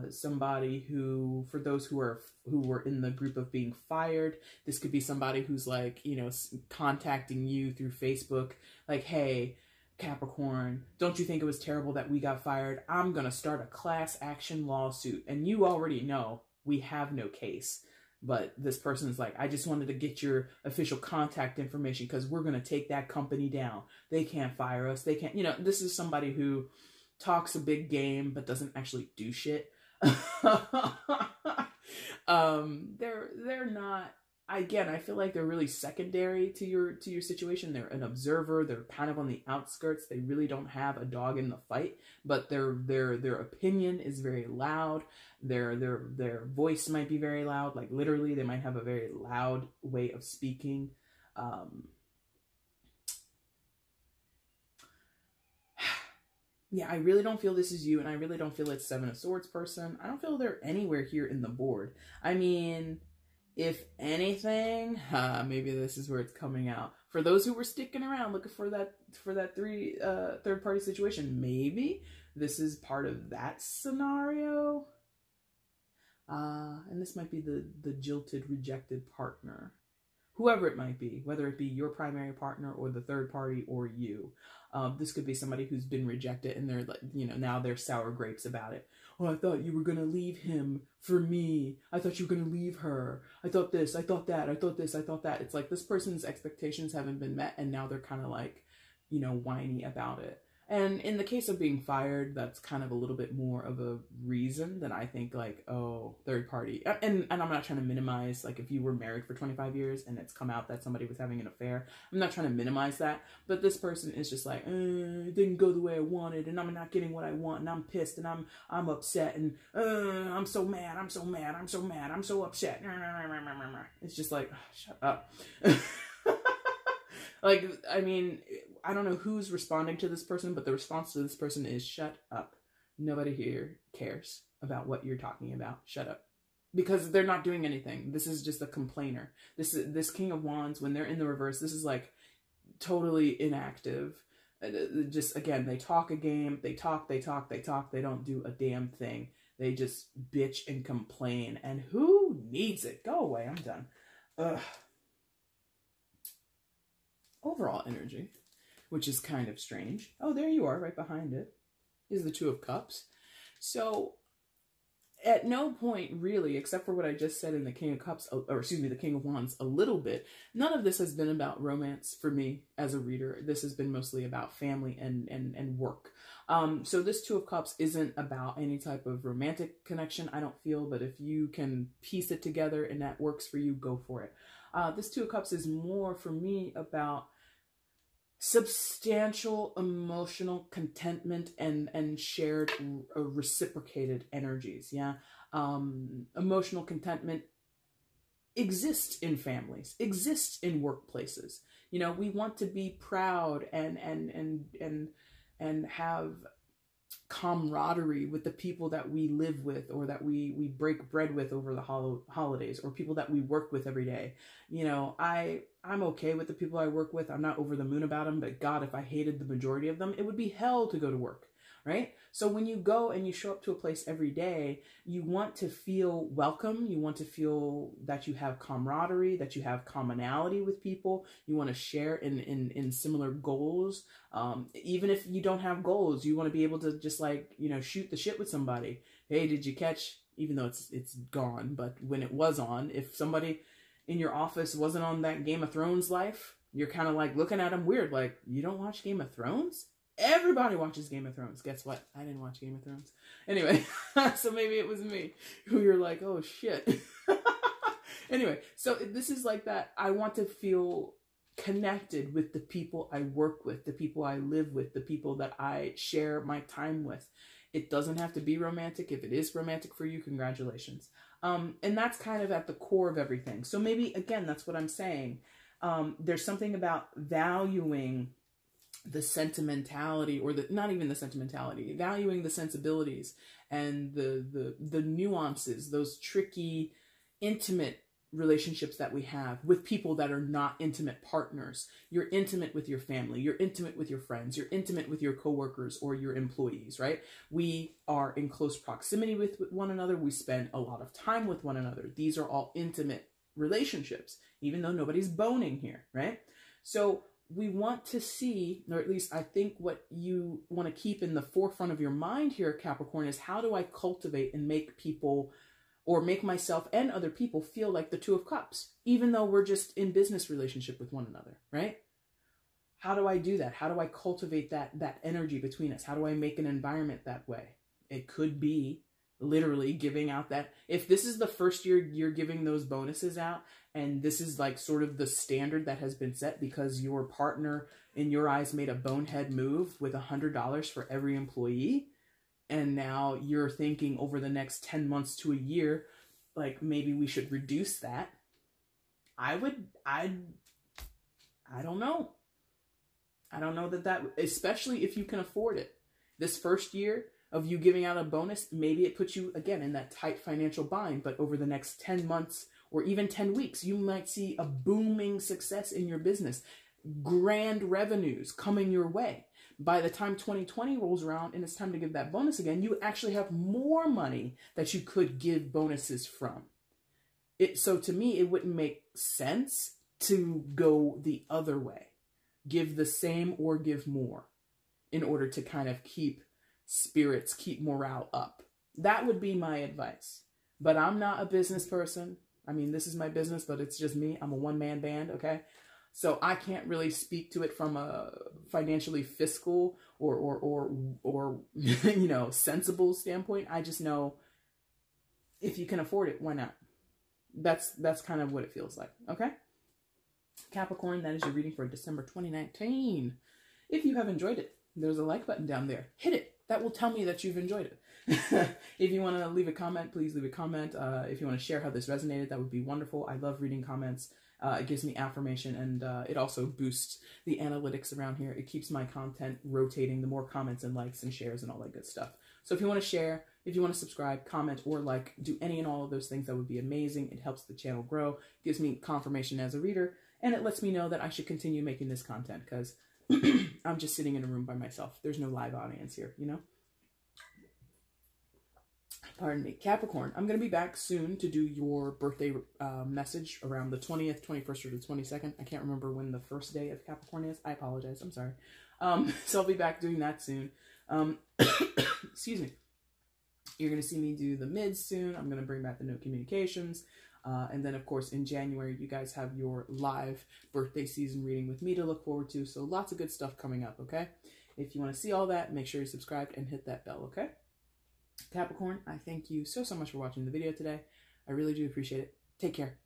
somebody who, for those who were in the group of being fired, this could be somebody who's like, you know, contacting you through Facebook, like, hey, Capricorn, don't you think it was terrible that we got fired? I'm going to start a class action lawsuit. And you already know we have no case. But this person's like, I just wanted to get your official contact information because we're going to take that company down. They can't fire us. They can't, you know, this is somebody who talks a big game but doesn't actually do shit. They're not, again, I feel like they're really secondary to your situation. They're an observer. They're kind of on the outskirts. They really don't have a dog in the fight, but their opinion is very loud. Their voice might be very loud. Like, literally, they might have a very loud way of speaking. Yeah, I really don't feel this is you, and I really don't feel it's Seven of Swords person. I don't feel they're anywhere here in the board. I mean, if anything, maybe this is where it's coming out. For those who were sticking around looking for that third party situation, maybe this is part of that scenario. And this might be the jilted, rejected partner. Whoever it might be, whether it be your primary partner or the third party or you. This could be somebody who's been rejected and they're like, you know, now they're sour grapes about it. Oh, I thought you were going to leave him for me. I thought you were going to leave her. I thought this, I thought that, I thought this, I thought that. It's like this person's expectations haven't been met and now they're kind of like, you know, whiny about it. And in the case of being fired, that's kind of a little bit more of a reason than I think like, oh, third party. And I'm not trying to minimize, like, if you were married for 25 years and it's come out that somebody was having an affair, I'm not trying to minimize that. But this person is just like, it didn't go the way I wanted and I'm not getting what I want and I'm pissed and I'm upset and I'm so mad, I'm so mad, I'm so mad, I'm so upset. It's just like, oh, shut up. Like, I mean, I don't know who's responding to this person, but the response to this person is shut up. Nobody here cares about what you're talking about. Shut up. Because they're not doing anything. This is just a complainer. This King of Wands, when they're in the reverse, this is like totally inactive. Just, again, they talk a game. They talk. They don't do a damn thing. They just bitch and complain. And who needs it? Go away. I'm done. Ugh. Overall energy, which is kind of strange. Oh, there you are, right behind it, is the Two of Cups. So at no point really, except for what I just said in the King of Cups, or excuse me, the King of Wands a little bit, none of this has been about romance for me as a reader. This has been mostly about family and work. So this Two of Cups isn't about any type of romantic connection, I don't feel, but if you can piece it together and that works for you, go for it. This Two of Cups is more for me about substantial emotional contentment and shared reciprocated energies. Yeah. Emotional contentment exists in families, exists in workplaces. You know, we want to be proud and have camaraderie with the people that we live with, or that we break bread with over the holidays, or people that we work with every day. You know, I'm okay with the people I work with. I'm not over the moon about them, but God, if I hated the majority of them, it would be hell to go to work, right? So when you go and you show up to a place every day, you want to feel welcome. You want to feel that you have camaraderie, that you have commonality with people. You want to share in similar goals. Even if you don't have goals, you want to be able to just, like, you know, shoot the shit with somebody. Hey, did you catch, even though it's gone, but when it was on, if somebody in your office wasn't on that Game of Thrones life, you're kind of like looking at them weird, like, you don't watch Game of Thrones? Everybody watches Game of Thrones. Guess what? I didn't watch Game of Thrones. Anyway, so maybe it was me who you're like, oh shit. Anyway, so this is like that. I want to feel connected with the people I work with, the people I live with, the people that I share my time with. It doesn't have to be romantic. If it is romantic for you, congratulations. And that's kind of at the core of everything. So maybe, again, that's what I'm saying. There's something about valuing the sentimentality, or not even the sentimentality, valuing the sensibilities and the nuances, those tricky, intimate relationships that we have with people that are not intimate partners. You're intimate with your family, you're intimate with your friends, you're intimate with your coworkers or your employees, right? We are in close proximity with one another. We spend a lot of time with one another. These are all intimate relationships, even though nobody's boning here, right? So we want to see, or at least I think what you want to keep in the forefront of your mind here, Capricorn, is how do I cultivate and make people, or make myself and other people, feel like the Two of Cups, even though we're just in business relationship with one another, right? How do I do that? How do I cultivate that energy between us? How do I make an environment that way? It could be literally giving out that, if this is the first year you're giving those bonuses out, and this is like sort of the standard that has been set because your partner in your eyes made a bonehead move with $100 for every employee, and now you're thinking over the next 10 months to a year, like, maybe we should reduce that. I don't know. I don't know that, especially if you can afford it. This first year of you giving out a bonus, maybe it puts you, again, in that tight financial bind, but over the next 10 months or even 10 weeks, you might see a booming success in your business, grand revenues coming your way. By the time 2020 rolls around and it's time to give that bonus again, you actually have more money that you could give bonuses from. So to me, it wouldn't make sense to go the other way. Give the same or give more in order to kind of keep spirits, keep morale up. That would be my advice. But I'm not a business person. I mean, this is my business, but it's just me. I'm a one-man band, okay? So I can't really speak to it from a financially fiscal or you know, sensible standpoint. I just know if you can afford it, why not? That's kind of what it feels like, okay? Capricorn, that is your reading for December 2019. If you have enjoyed it, there's a like button down there. Hit it. That will tell me that you've enjoyed it. If you want to leave a comment, please leave a comment. If you want to share how this resonated, that would be wonderful. I love reading comments. It gives me affirmation, and it also boosts the analytics around here. It keeps my content rotating, the more comments and likes and shares and all that good stuff. So if you want to share, if you want to subscribe, comment, or like, do any and all of those things, that would be amazing. It helps the channel grow, gives me confirmation as a reader, and it lets me know that I should continue making this content, because I'm just sitting in a room by myself. There's no live audience here, you know? Pardon me. Capricorn, I'm going to be back soon to do your birthday message around the 20th, 21st, or the 22nd. I can't remember when the first day of Capricorn is. I apologize. I'm sorry. So I'll be back doing that soon. Excuse me. You're going to see me do the mids soon. I'm going to bring back the no communications. And then, of course, in January, you guys have your live birthday season reading with me to look forward to. So lots of good stuff coming up, okay? If you want to see all that, make sure you're subscribed and hit that bell, okay? Capricorn, I thank you so much for watching the video today. I really do appreciate it. Take care.